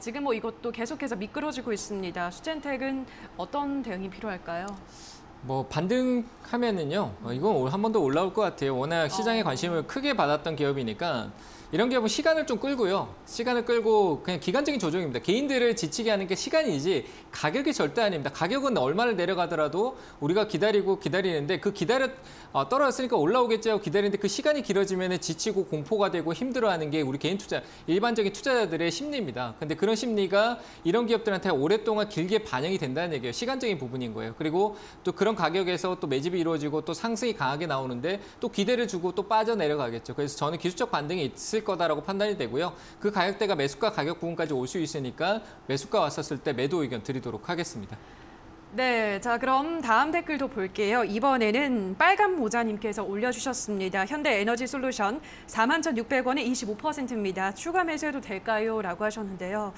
S1: 지금 뭐 이것도 계속해서 미끄러지고 있습니다. 수젠텍은 어떤 대응이 필요할까요?
S2: 뭐 반등하면은요, 이건 한 번 더 올라올 것 같아요. 워낙 시장의 관심을 크게 받았던 기업이니까 이런 기업은 시간을 좀 끌고요. 시간을 끌고 그냥 기간적인 조정입니다. 개인들을 지치게 하는 게 시간이지 가격이 절대 아닙니다. 가격은 얼마를 내려가더라도 우리가 기다리는데 그 떨어졌으니까 올라오겠지 하고 기다리는데 그 시간이 길어지면 지치고 공포가 되고 힘들어하는 게 우리 개인 투자, 일반적인 투자자들의 심리입니다. 근데 그런 심리가 이런 기업들한테 오랫동안 길게 반영이 된다는 얘기예요. 시간적인 부분인 거예요. 그리고 또 그런 가격에서 또 매집이 이루어지고 또 상승이 강하게 나오는데 또 기대를 주고 또 빠져내려가겠죠. 그래서 저는 기술적 반등이 있을 거다라고 판단이 되고요. 그 가격대가 매수가 가격 부분까지 올 수 있으니까 매수가 왔었을 때 매도 의견 드리도록 하겠습니다.
S1: 네, 자 그럼 다음 댓글도 볼게요. 이번에는 빨간 모자님께서 올려주셨습니다. 현대에너지솔루션 41,600원에 25%입니다. 추가 매수해도 될까요? 라고 하셨는데요.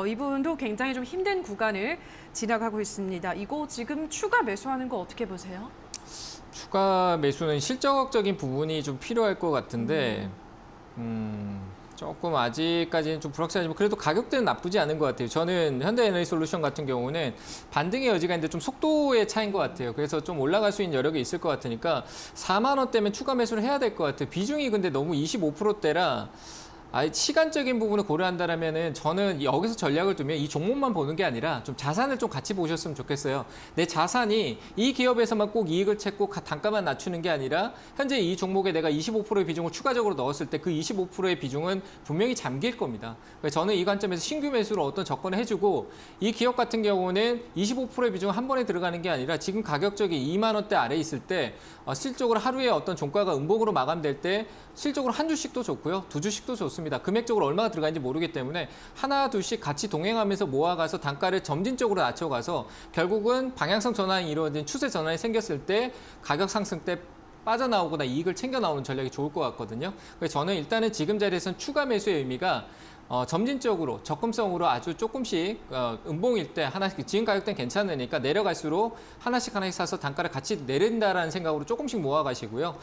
S1: 이분도 굉장히 좀 힘든 구간을 지나가고 있습니다. 이거 지금 추가 매수하는 거 어떻게 보세요?
S2: 추가 매수는 실적적인 부분이 좀 필요할 것 같은데 조금 아직까지는 좀 불확실하지만 그래도 가격대는 나쁘지 않은 것 같아요. 저는 현대에너지솔루션 같은 경우는 반등의 여지가 있는데 좀 속도의 차이인 것 같아요. 그래서 좀 올라갈 수 있는 여력이 있을 것 같으니까 4만 원대면 추가 매수를 해야 될 것 같아요. 비중이 근데 너무 25%대라 시간적인 부분을 고려한다면은 저는 여기서 전략을 두면 이 종목만 보는 게 아니라 좀 자산을 좀 같이 보셨으면 좋겠어요. 내 자산이 이 기업에서만 꼭 이익을 찾고 단가만 낮추는 게 아니라 현재 이 종목에 내가 25%의 비중을 추가적으로 넣었을 때 그 25%의 비중은 분명히 잠길 겁니다. 그래서 저는 이 관점에서 신규 매수로 어떤 접근을 해주고 이 기업 같은 경우는 25%의 비중 한 번에 들어가는 게 아니라 지금 가격적이 2만 원대 아래 있을 때 실적으로 하루에 어떤 종가가 음봉으로 마감될 때 실적으로 한 주씩도 좋고요. 두 주씩도 좋습니다. 금액적으로 얼마가 들어가는지 모르기 때문에 하나, 둘씩 같이 동행하면서 모아가서 단가를 점진적으로 낮춰가서 결국은 방향성 전환이 이루어진 추세 전환이 생겼을 때 가격 상승 때 빠져나오거나 이익을 챙겨 나오는 전략이 좋을 것 같거든요. 그래서 저는 일단은 지금 자리에서는 추가 매수의 의미가 점진적으로 적금성으로 아주 조금씩 음봉일 때 하나씩 지금 가격대는 괜찮으니까 내려갈수록 하나씩 사서 단가를 같이 내린다라는 생각으로 조금씩 모아가시고요.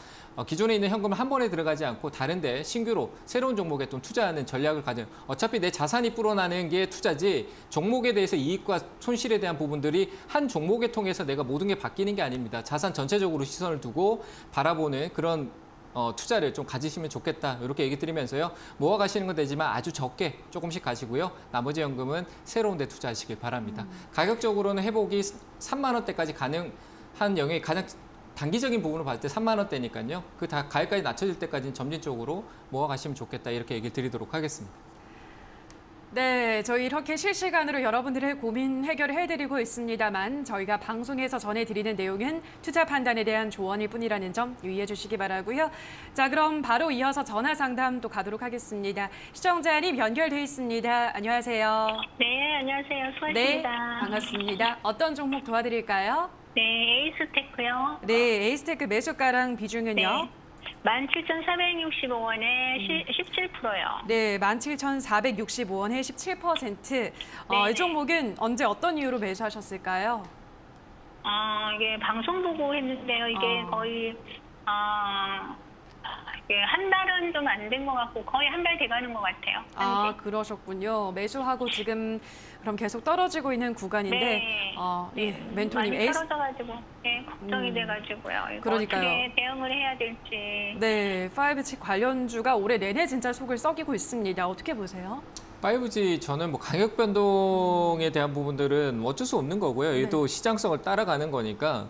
S2: 기존에 있는 현금을 한 번에 들어가지 않고 다른데 신규로 새로운 종목에 좀 투자하는 전략을 가진 어차피 내 자산이 불어나는 게 투자지 종목에 대해서 이익과 손실에 대한 부분들이 한 종목에 통해서 내가 모든 게 바뀌는 게 아닙니다. 자산 전체적으로 시선을 두고 바라보는 그런 투자를 좀 가지시면 좋겠다 이렇게 얘기 드리면서요. 모아가시는 건 되지만 아주 적게 조금씩 가시고요. 나머지 연금은 새로운 데 투자하시길 바랍니다. 가격적으로는 회복이 3만 원대까지 가능한 영역이 가장 단기적인 부분을 봤을 때 3만 원대니까요. 그 다 가격까지 낮춰질 때까지는 점진적으로 모아가시면 좋겠다 이렇게 얘기를 드리도록 하겠습니다.
S1: 네, 저희 이렇게 실시간으로 여러분들의 고민 해결해드리고 있습니다만 저희가 방송에서 전해드리는 내용은 투자 판단에 대한 조언일 뿐이라는 점 유의해 주시기 바라고요. 자, 그럼 바로 이어서 전화 상담 또 가도록 하겠습니다. 시청자님 연결돼 있습니다. 안녕하세요.
S5: 네, 안녕하세요.
S1: 네,
S5: 수고하셨습니다.
S1: 반갑습니다. 어떤 종목 도와드릴까요?
S5: 네, 에이스테크요.
S1: 네, 에이스테크 매수가랑 비중은요?
S5: 네. 17,465원에 17%요.
S1: 네, 17,465원에 17%. 이 종목은 언제 어떤 이유로 매수하셨을까요?
S5: 이게 방송 보고 했는데요. 이게 거의 이게 한 달은 좀 안 된 것 같고 거의 한 달 돼가는 것 같아요.
S1: 아, 그러셨군요. 매수하고 지금 그럼 계속 떨어지고 있는 구간인데,
S5: 네.
S1: 예, 멘토님
S5: 많이 떨어져가지고 걱정이 돼가지고요. 이거
S1: 그러니까요.
S5: 어떻게 대응을 해야 될지.
S1: 네, 5G 관련주가 올해 내내 진짜 속을 썩이고 있습니다. 어떻게 보세요?
S2: 5G 저는 뭐 가격 변동에 대한 부분들은 어쩔 수 없는 거고요. 얘도 시장성을 따라가는 거니까.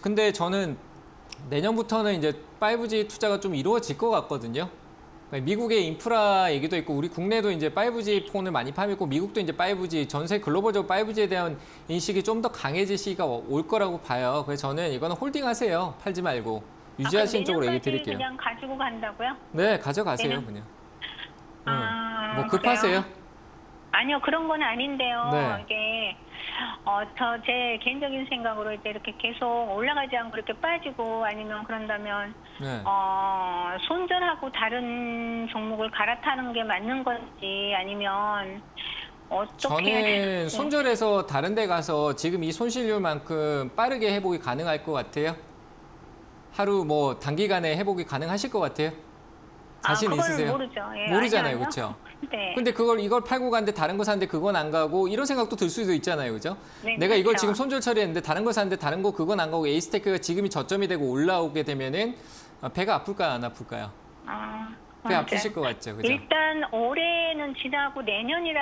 S2: 근데 저는 내년부터는 이제 5G 투자가 좀 이루어질 것 같거든요. 미국의 인프라 얘기도 있고 우리 국내도 이제 5G 폰을 많이 팔고 미국도 이제 5G 전세 글로벌적으로 5G에 대한 인식이 좀 더 강해질 시기가 올 거라고 봐요. 그래서 저는 이거는 홀딩하세요. 팔지 말고 유지하시는 쪽으로 얘기 드릴게요.
S5: 그냥 가지고 간다고요?
S2: 네, 가져가세요 그냥. 뭐 급하세요?
S5: 그래요? 아니요, 그런 건 아닌데요.
S2: 네.
S5: 이게 제 개인적인 생각으로 이제 이렇게 계속 올라가지 않고 이렇게 빠지고 아니면 그런다면
S2: 네.
S5: 손절하고 다른 종목을 갈아타는 게 맞는 건지 아니면 어떻게 해야
S2: 저는
S5: 될지.
S2: 손절해서 다른 데 가서 지금 이 손실률만큼 빠르게 회복이 가능할 것 같아요. 하루 뭐 단기간에 회복이 가능하실 것 같아요. 자신
S5: 그건
S2: 있으세요?
S5: 모르죠. 예,
S2: 모르잖아요,
S5: 아니요.
S2: 그렇죠?
S5: 네.
S2: 근데 이걸 팔고 갔는데 다른 거 샀는데 그건 안 가고 이런 생각도 들 수도 있잖아요, 그죠?
S5: 네,
S2: 내가 이걸
S5: 그렇죠.
S2: 지금 손절 처리했는데 다른 거 샀는데 다른 거 그건 안 가고 에이스테크가 지금이 저점이 되고 올라오게 되면은 배가 아플까요, 안 아플까요? 배 아프실 것 같죠, 그죠?
S5: 일단 올해는 지나고 내년에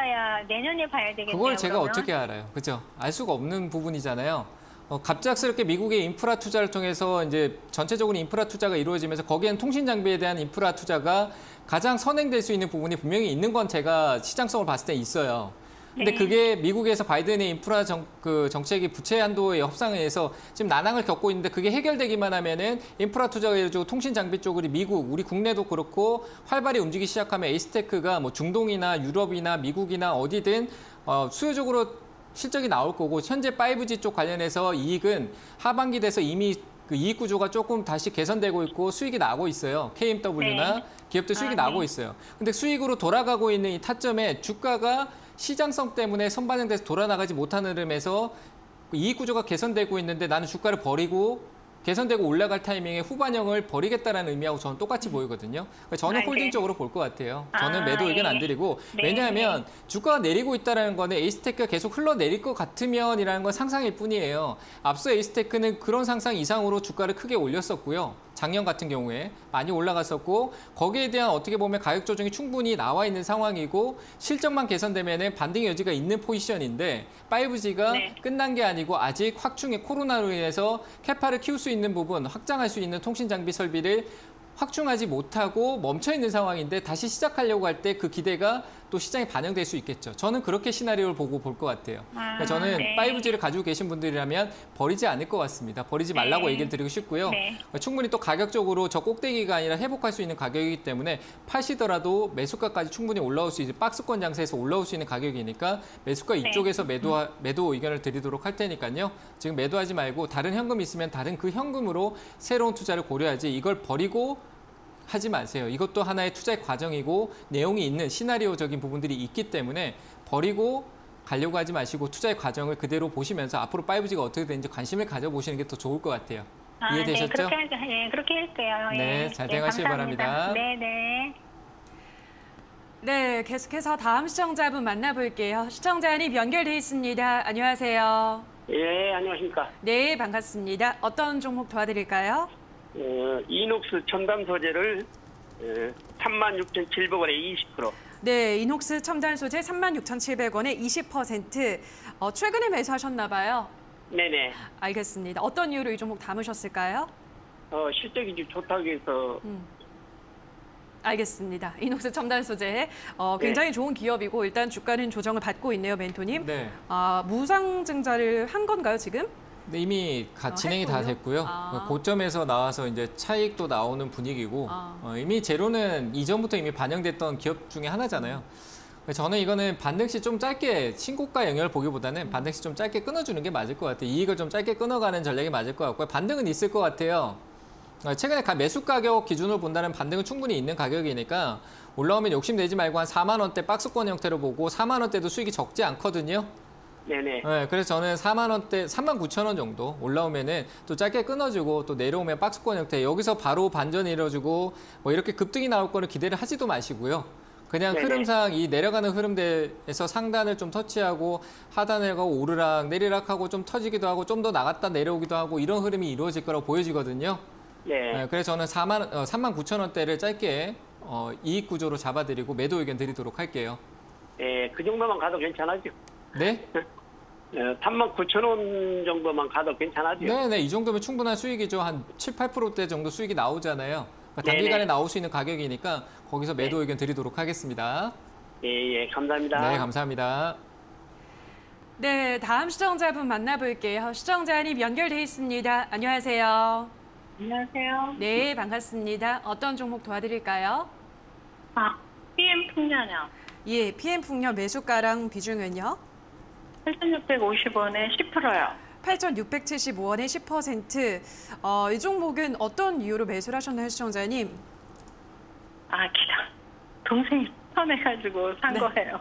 S5: 봐야 되겠네요.
S2: 그걸 제가
S5: 그러면.
S2: 어떻게 알아요, 그죠? 알 수가 없는 부분이잖아요. 갑작스럽게 미국의 인프라 투자를 통해서 이제 전체적으로 인프라 투자가 이루어지면서 거기엔 통신 장비에 대한 인프라 투자가 가장 선행될 수 있는 부분이 분명히 있는 건 제가 시장성을 봤을 때 있어요. 근데
S5: 네.
S2: 그게 미국에서 바이든의 인프라 정책이 부채 한도의 협상에 의해서 지금 난항을 겪고 있는데 그게 해결되기만 하면은 인프라 투자가 이루어지고 통신 장비 쪽으로 미국, 우리 국내도 그렇고 활발히 움직이기 시작하면 에이스테크가 뭐 중동이나 유럽이나 미국이나 어디든 수요적으로 실적이 나올 거고 현재 5G 쪽 관련해서 이익은 하반기 돼서 이미 그 이익 구조가 조금 다시 개선되고 있고 수익이 나고 있어요. KMW나
S5: 네.
S2: 기업들 수익이 나고
S5: 네.
S2: 있어요. 근데 수익으로 돌아가고 있는 이 타점에 주가가 시장성 때문에 선반영돼서 돌아나가지 못하는 흐름에서 이익 구조가 개선되고 있는데 나는 주가를 버리고 개선되고 올라갈 타이밍에 후반영을 버리겠다라는 의미하고 저는 똑같이 보이거든요. 그러니까 저는
S5: 네.
S2: 홀딩적으로 볼 것 같아요. 저는
S5: 아,
S2: 매도 의견 안
S5: 예.
S2: 드리고
S5: 네,
S2: 왜냐하면 주가가 내리고 있다는 거는 에이스테크가 계속 흘러내릴 것 같으면이라는 건 상상일 뿐이에요. 앞서 에이스테크는 그런 상상 이상으로 주가를 크게 올렸었고요. 작년 같은 경우에 많이 올라갔었고 거기에 대한 어떻게 보면 가격 조정이 충분히 나와 있는 상황이고 실적만 개선되면 반등의 여지가 있는 포지션인데 5G가
S5: 네.
S2: 끝난 게 아니고 아직 확충의 코로나로 인해서 캐파를 키울 수 있는 부분, 확장할 수 있는 통신 장비 설비를 확충하지 못하고 멈춰 있는 상황인데 다시 시작하려고 할 때 그 기대가 또 시장에 반영될 수 있겠죠. 저는 그렇게 시나리오를 보고 볼 것 같아요. 그러니까 저는
S5: 네.
S2: 5G를 가지고 계신 분들이라면 버리지 않을 것 같습니다. 버리지 말라고
S5: 네.
S2: 얘기를 드리고 싶고요.
S5: 네.
S2: 충분히 또 가격적으로 저 꼭대기가 아니라 회복할 수 있는 가격이기 때문에 파시더라도 매수가까지 충분히 올라올 수 있는 박스권 장세에서 올라올 수 있는 가격이니까 매수가 이쪽에서 매도 의견을 드리도록 할 테니까요. 지금 매도하지 말고 다른 현금이 있으면 다른 그 현금으로 새로운 투자를 고려하지 이걸 버리고 하지 마세요. 이것도 하나의 투자의 과정이고 내용이 있는 시나리오적인 부분들이 있기 때문에 버리고 가려고 하지 마시고 투자의 과정을 그대로 보시면서 앞으로 5G가 어떻게 되는지 관심을 가져보시는 게 더 좋을 것 같아요. 이해되셨죠?
S5: 네, 그렇게 할게요.
S2: 네, 잘 대응하시길 바랍니다.
S5: 네, 네.
S1: 네, 계속해서 다음 시청자분 만나볼게요. 시청자님 연결돼 있습니다. 안녕하세요.
S7: 예, 안녕하십니까.
S1: 네, 반갑습니다. 어떤 종목 도와드릴까요?
S7: 이녹스 첨단 소재를 36,700원에 20%.
S1: 네, 이녹스 첨단 소재 36,700원에 20%. 최근에 매수하셨나 봐요.
S7: 네네.
S1: 알겠습니다. 어떤 이유로 이 종목 담으셨을까요?
S7: 실적이 좀 좋다고 해서.
S1: 알겠습니다. 이녹스 첨단 소재 굉장히 좋은 기업이고 일단 주가는 조정을 받고 있네요, 멘토님.
S2: 네.
S1: 무상증자를 한 건가요, 지금?
S2: 네, 이미 진행이 다
S1: 했군요.
S2: 됐고요. 고점에서 나와서 이제 차익도 나오는 분위기고 이미 재료는 이전부터 이미 반영됐던 기업 중에 하나잖아요. 저는 이거는 반등시 좀 짧게 신고가 영역을 보기보다는 반등시 좀 짧게 끊어주는 게 맞을 것 같아요. 이익을 좀 짧게 끊어가는 전략이 맞을 것 같고요. 반등은 있을 것 같아요. 최근에 매수 가격 기준으로 본다면 반등은 충분히 있는 가격이니까 올라오면 욕심내지 말고 한 4만 원대 박스권 형태로 보고 4만 원대도 수익이 적지 않거든요.
S7: 네네.
S2: 네, 그래서 저는 4만 원대, 3만 9천 원 정도 올라오면은 또 짧게 끊어주고 또 내려오면 박스권 형태 여기서 바로 반전이 이루어지고 뭐 이렇게 급등이 나올 거를 기대를 하지도 마시고요. 그냥
S7: 네네.
S2: 흐름상 이 내려가는 흐름대에서 상단을 좀 터치하고 하단을 가고 오르락 내리락 하고 좀 터지기도 하고 좀 더 나갔다 내려오기도 하고 이런 흐름이 이루어질 거라고 보여지거든요.
S7: 네.
S2: 네, 그래서 저는 3만 9천 원대를 짧게 이익 구조로 잡아드리고 매도 의견 드리도록 할게요.
S7: 예, 그 정도만 가도 괜찮아죠.
S2: 네?
S7: 39,000원 정도만 가도 괜찮아죠.
S2: 네네, 이 정도면 충분한 수익이죠. 한 7, 8%대 정도 수익이 나오잖아요. 그러니까 단기간에
S7: 네네.
S2: 나올 수 있는 가격이니까 거기서 매도 의견 드리도록 하겠습니다.
S7: 예, 감사합니다.
S2: 네, 감사합니다.
S1: 네, 다음 시청자분 만나볼게요. 시청자님 연결돼 있습니다. 안녕하세요.
S5: 안녕하세요.
S1: 네, 반갑습니다. 어떤 종목 도와드릴까요?
S5: PM 풍년이요.
S1: 예, PM풍년 매수가랑 비중은요?
S5: 8,650원에 10%요.
S1: 8,675원에 10%. 이 종목은 어떤 이유로 매수를 하셨나요, 시청자님?
S5: 기다. 동생이 추천해가지고 산
S1: 네.
S5: 거예요.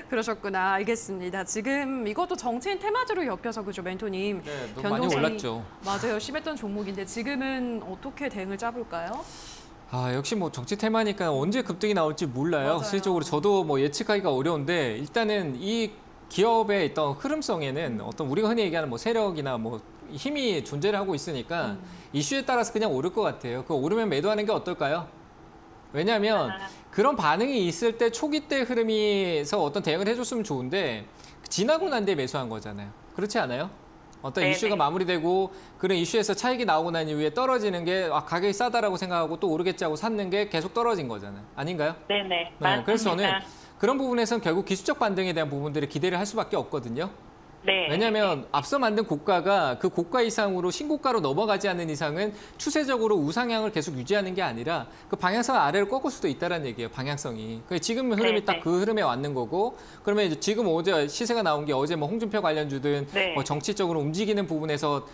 S1: 그러셨구나. 알겠습니다. 지금 이것도 정치인 테마주로 엮여서 그죠, 멘토님?
S2: 네, 너무 많이 올랐죠.
S1: 맞아요. 심했던 종목인데 지금은 어떻게 대응을 짜볼까요?
S2: 역시 뭐 정치 테마니까 언제 급등이 나올지 몰라요.
S1: 맞아요.
S2: 실질적으로 저도 뭐 예측하기가 어려운데 일단은 이 기업의 어떤 흐름성에는 어떤 우리가 흔히 얘기하는 뭐 세력이나 뭐 힘이 존재를 하고 있으니까 이슈에 따라서 그냥 오를 것 같아요. 그거 오르면 매도하는 게 어떨까요? 왜냐하면 그런 반응이 있을 때 초기 때 흐름에서 어떤 대응을 해줬으면 좋은데 지나고 난 뒤에 매수한 거잖아요. 그렇지 않아요? 어떤
S6: 네네.
S2: 이슈가 마무리되고 그런 이슈에서 차익이 나오고 난 이후에 떨어지는 게 가격이 싸다라고 생각하고 또 오르겠지 하고 샀는 게 계속 떨어진 거잖아요. 아닌가요?
S5: 네네.
S2: 네, 그래서 저는
S5: 맞습니다.
S2: 그런 부분에서는 결국 기술적 반등에 대한 부분들을 기대를 할 수밖에 없거든요.
S5: 네.
S2: 왜냐하면 앞서 만든 고가가 그 고가 이상으로 신고가로 넘어가지 않는 이상은 추세적으로 우상향을 계속 유지하는 게 아니라 그 방향성 아래로 꺾을 수도 있다는 얘기예요. 방향성이. 지금 흐름이
S5: 네,
S2: 딱
S5: 네.
S2: 그 흐름에 왔는 거고 그러면 이제 지금 어제 시세가 나온 게 어제 뭐 홍준표 관련주든
S5: 네.
S2: 뭐 정치적으로 움직이는 부분에서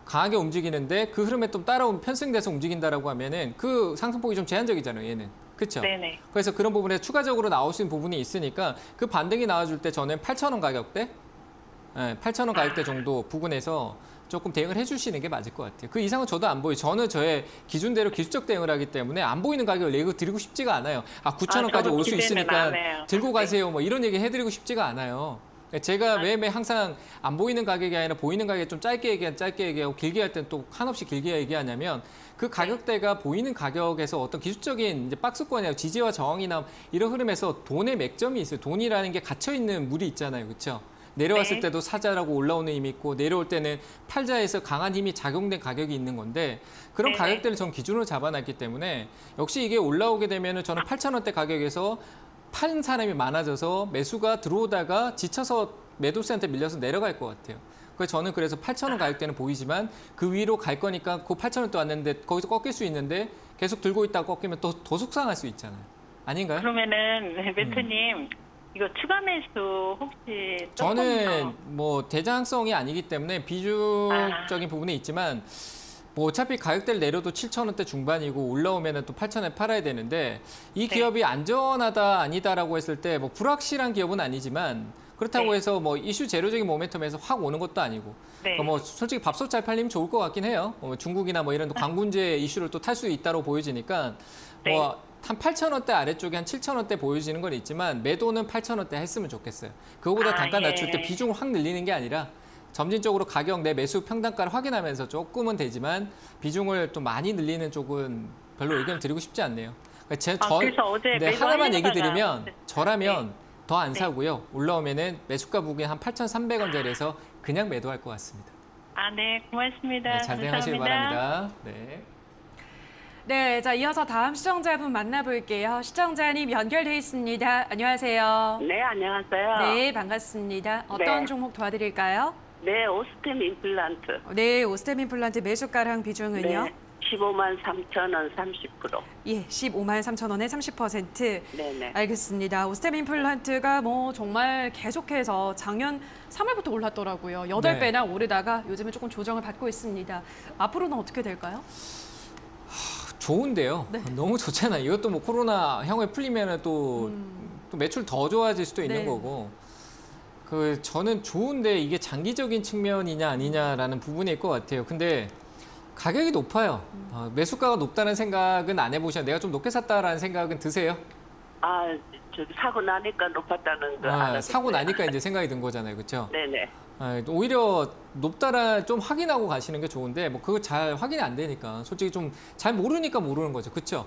S2: 강하게 움직이는데 그 흐름에 좀 따라오면 편승돼서 움직인다라고 하면은 그 상승폭이 좀 제한적이잖아요. 얘는. 그렇죠?
S5: 네네.
S2: 그래서 그런 부분에 추가적으로 나올 수 있는 부분이 있으니까 그 반등이 나와줄 때 저는 8,000원 가격대 8,000원 가격대 정도 부근에서 조금 대응을 해주시는 게 맞을 것 같아요. 그 이상은 저도 안 보여요. 저는 저의 기준대로 기술적 대응을 하기 때문에 안 보이는 가격을 내고 드리고 싶지가 않아요. 9,000원까지
S5: 저도
S2: 올 수
S5: 기대는
S2: 있으니까
S5: 안 해요.
S2: 들고 가세요. 뭐 이런 얘기 해드리고 싶지가 않아요. 제가 매매 항상 안 보이는 가격이 아니라 보이는 가격에 좀 짧게 얘기하고 길게 할 때는 또 한없이 길게 얘기하냐면 그 가격대가 보이는 가격에서 어떤 기술적인 이제 박스권이나 지지와 저항이나 이런 흐름에서 돈의 맥점이 있어요. 돈이라는 게 갇혀있는 물이 있잖아요. 그렇죠? 내려왔을
S5: 네.
S2: 때도 사자라고 올라오는 힘이 있고 내려올 때는 팔자에서 강한 힘이 작용된 가격이 있는 건데 그런
S5: 네네.
S2: 가격대를 전 기준으로 잡아놨기 때문에 역시 이게 올라오게 되면은 저는 8,000원대 가격에서 파는 사람이 많아져서 매수가 들어오다가 지쳐서 매도세한테 밀려서 내려갈 것 같아요. 그래서 저는 그래서 8,000원 가격대는 보이지만 그 위로 갈 거니까 그 8,000원 또 왔는데 거기서 꺾일 수 있는데 계속 들고 있다가 꺾이면 더 속상할 수 있잖아요. 아닌가요?
S5: 그러면은 매트님 이거 추가 매수 혹시 조금
S2: 저는
S5: 더-
S2: 뭐 대장성이 아니기 때문에 비중적인 부분이 있지만 뭐 어차피 가격대를 내려도 7,000원대 중반이고 올라오면은 또 8,000원에 팔아야 되는데 이
S5: 네.
S2: 기업이 안전하다 아니다라고 했을 때 뭐 불확실한 기업은 아니지만 그렇다고
S5: 네.
S2: 해서 뭐 이슈 제로적인 모멘텀에서 확 오는 것도 아니고
S5: 네.
S2: 뭐 솔직히 밥솥 잘 팔리면 좋을 것 같긴 해요. 중국이나 뭐 이런 광군제 이슈를 또 탈 수 있다고 보여지니까
S5: 네.
S2: 뭐 한 8,000원대 아래쪽에 한 7,000원대 보여지는 건 있지만 매도는 8,000원대 했으면 좋겠어요. 그거보다 단가
S5: 예.
S2: 낮출 때 비중을 확 늘리는 게 아니라 점진적으로 가격 내 매수 평단가를 확인하면서 조금은 되지만 비중을 좀 많이 늘리는 쪽은 별로 의견을 드리고 싶지 않네요. 그러니까
S5: 그래서 어제
S2: 하나만 얘기
S5: 매도하려다가-
S2: 드리면 저라면 더 안
S5: 네.
S2: 사고요. 올라오면은 매수가 부근 한 8,300원짜리에서 그냥 매도할 것 같습니다.
S5: 네, 고맙습니다.
S2: 네, 잘 대응하시길
S5: 감사합니다.
S2: 바랍니다. 네.
S1: 네, 자 이어서 다음 시청자분 만나볼게요. 시청자님 연결돼 있습니다. 안녕하세요.
S4: 네, 안녕하세요.
S1: 네, 반갑습니다. 어떤
S4: 네.
S1: 종목 도와드릴까요?
S4: 네, 오스템 임플란트.
S1: 네, 오스템 임플란트 매수가랑 비중은요?
S4: 네, 15만 3천 원 30%.
S1: 예, 15만 3천 원에 30%.
S4: 네네.
S1: 알겠습니다. 오스템 임플란트가 뭐 정말 계속해서 작년 3월부터 올랐더라고요. 8배나 오르다가 요즘은 조금 조정을 받고 있습니다. 앞으로는 어떻게 될까요?
S2: 좋은데요.
S1: 네.
S2: 너무 좋잖아요. 이것도 뭐 코로나 향후에 풀리면 또 매출 더 좋아질 수도 있는
S1: 네.
S2: 거고. 저는 좋은데 이게 장기적인 측면이냐 아니냐라는 부분일 것 같아요. 근데 가격이 높아요. 매수가가 높다는 생각은 안 해보셨나요? 내가 좀 높게 샀다라는 생각은 드세요?
S4: 저기 사고 나니까 높았다는 거 알았어요.
S2: 사고 나니까 이제 생각이 든 거잖아요. 그렇죠?
S4: 네네.
S2: 오히려 높다라 좀 확인하고 가시는 게 좋은데 뭐 그거 잘 확인이 안 되니까 솔직히 좀 잘 모르니까 모르는 거죠. 그렇죠?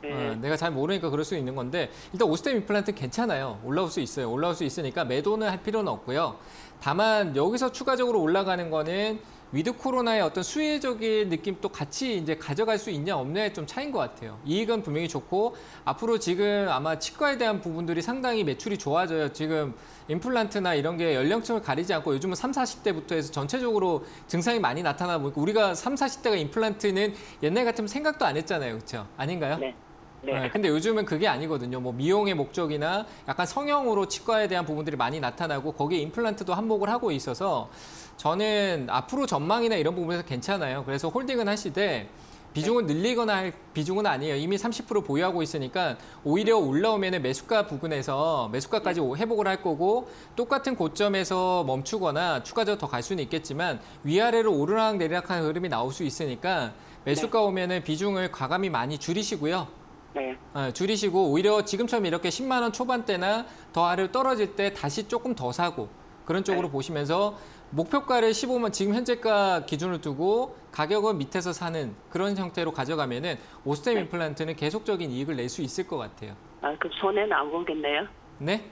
S4: 네.
S2: 내가 잘 모르니까 그럴 수 있는 건데 일단 오스템 임플란트 괜찮아요. 올라올 수 있어요. 올라올 수 있으니까 매도는 할 필요는 없고요. 다만 여기서 추가적으로 올라가는 거는 위드 코로나의 어떤 수혜적인 느낌도 같이 이제 가져갈 수 있냐 없냐의 좀 차이인 것 같아요. 이익은 분명히 좋고 앞으로 지금 아마 치과에 대한 부분들이 상당히 매출이 좋아져요. 지금 임플란트나 이런 게 연령층을 가리지 않고 요즘은 30, 40대부터 해서 전체적으로 증상이 많이 나타나다 보니까 우리가 30, 40대가 임플란트는 옛날 같으면 생각도 안 했잖아요. 그렇죠? 아닌가요?
S4: 네. 네.
S2: 근데 요즘은 그게 아니거든요. 뭐 미용의 목적이나 약간 성형으로 치과에 대한 부분들이 많이 나타나고 거기에 임플란트도 한몫을 하고 있어서 저는 앞으로 전망이나 이런 부분에서 괜찮아요. 그래서 홀딩은 하시되 비중을 늘리거나 할 비중은 아니에요. 이미 30% 보유하고 있으니까 오히려 올라오면 매수가 부근에서 매수가까지 회복을 할 거고 똑같은 고점에서 멈추거나 추가적으로 더 갈 수는 있겠지만 위아래로 오르락 내리락하는 흐름이 나올 수 있으니까 매수가 오면은 비중을 과감히 많이 줄이시고요.
S4: 네.
S2: 줄이시고 오히려 지금처럼 이렇게 10만 원 초반대나 더 아래로 떨어질 때 다시 조금 더 사고 그런 쪽으로 보시면서 목표가를 15만, 지금 현재가 기준을 두고 가격은 밑에서 사는 그런 형태로 가져가면은 오스템 임플란트는 계속적인 이익을 낼 수 있을 것 같아요.
S4: 아, 그럼 손해는 안 보겠네요?
S2: 네?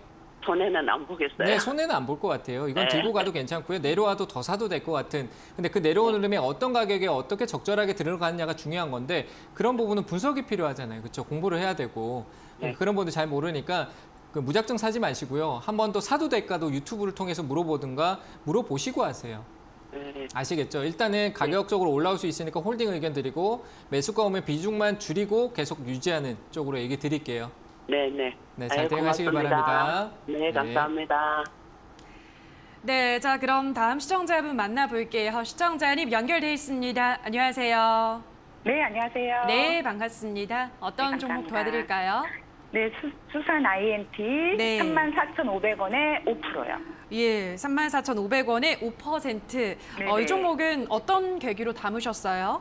S4: 손해는 안 보겠어요?
S2: 네, 손해는 안 볼 것 같아요. 이건
S4: 네.
S2: 들고 가도 괜찮고요. 내려와도 더 사도 될 것 같은. 근데 그 내려오는 흐름에 어떤 가격에 어떻게 적절하게 들어가느냐가 중요한 건데 그런 부분은 분석이 필요하잖아요. 그렇죠? 공부를 해야 되고.
S4: 네.
S2: 그런 분들 잘 모르니까 그 무작정 사지 마시고요. 한 번 더 사도 될까도 유튜브를 통해서 물어보든가 물어보시고 하세요.
S4: 네.
S2: 아시겠죠? 일단은 가격적으로 올라올 수 있으니까 홀딩 의견 드리고 매수가 오면 비중만 줄이고 계속 유지하는 쪽으로 얘기 드릴게요.
S4: 네네.
S2: 네, 잘 대응하시길 바랍니다.
S4: 네, 감사합니다.
S1: 네, 자 그럼 다음 시청자분 만나볼게요. 시청자님 연결돼 있습니다. 안녕하세요.
S8: 네, 안녕하세요.
S1: 네, 반갑습니다. 어떤
S8: 네,
S1: 종목
S8: 감사합니다.
S1: 도와드릴까요?
S8: 네, 수산 INT
S1: 네.
S8: 34,500원에 5%요.
S1: 예, 34,500원에 5%.
S8: 네네.
S1: 이 종목은 어떤 계기로 담으셨어요?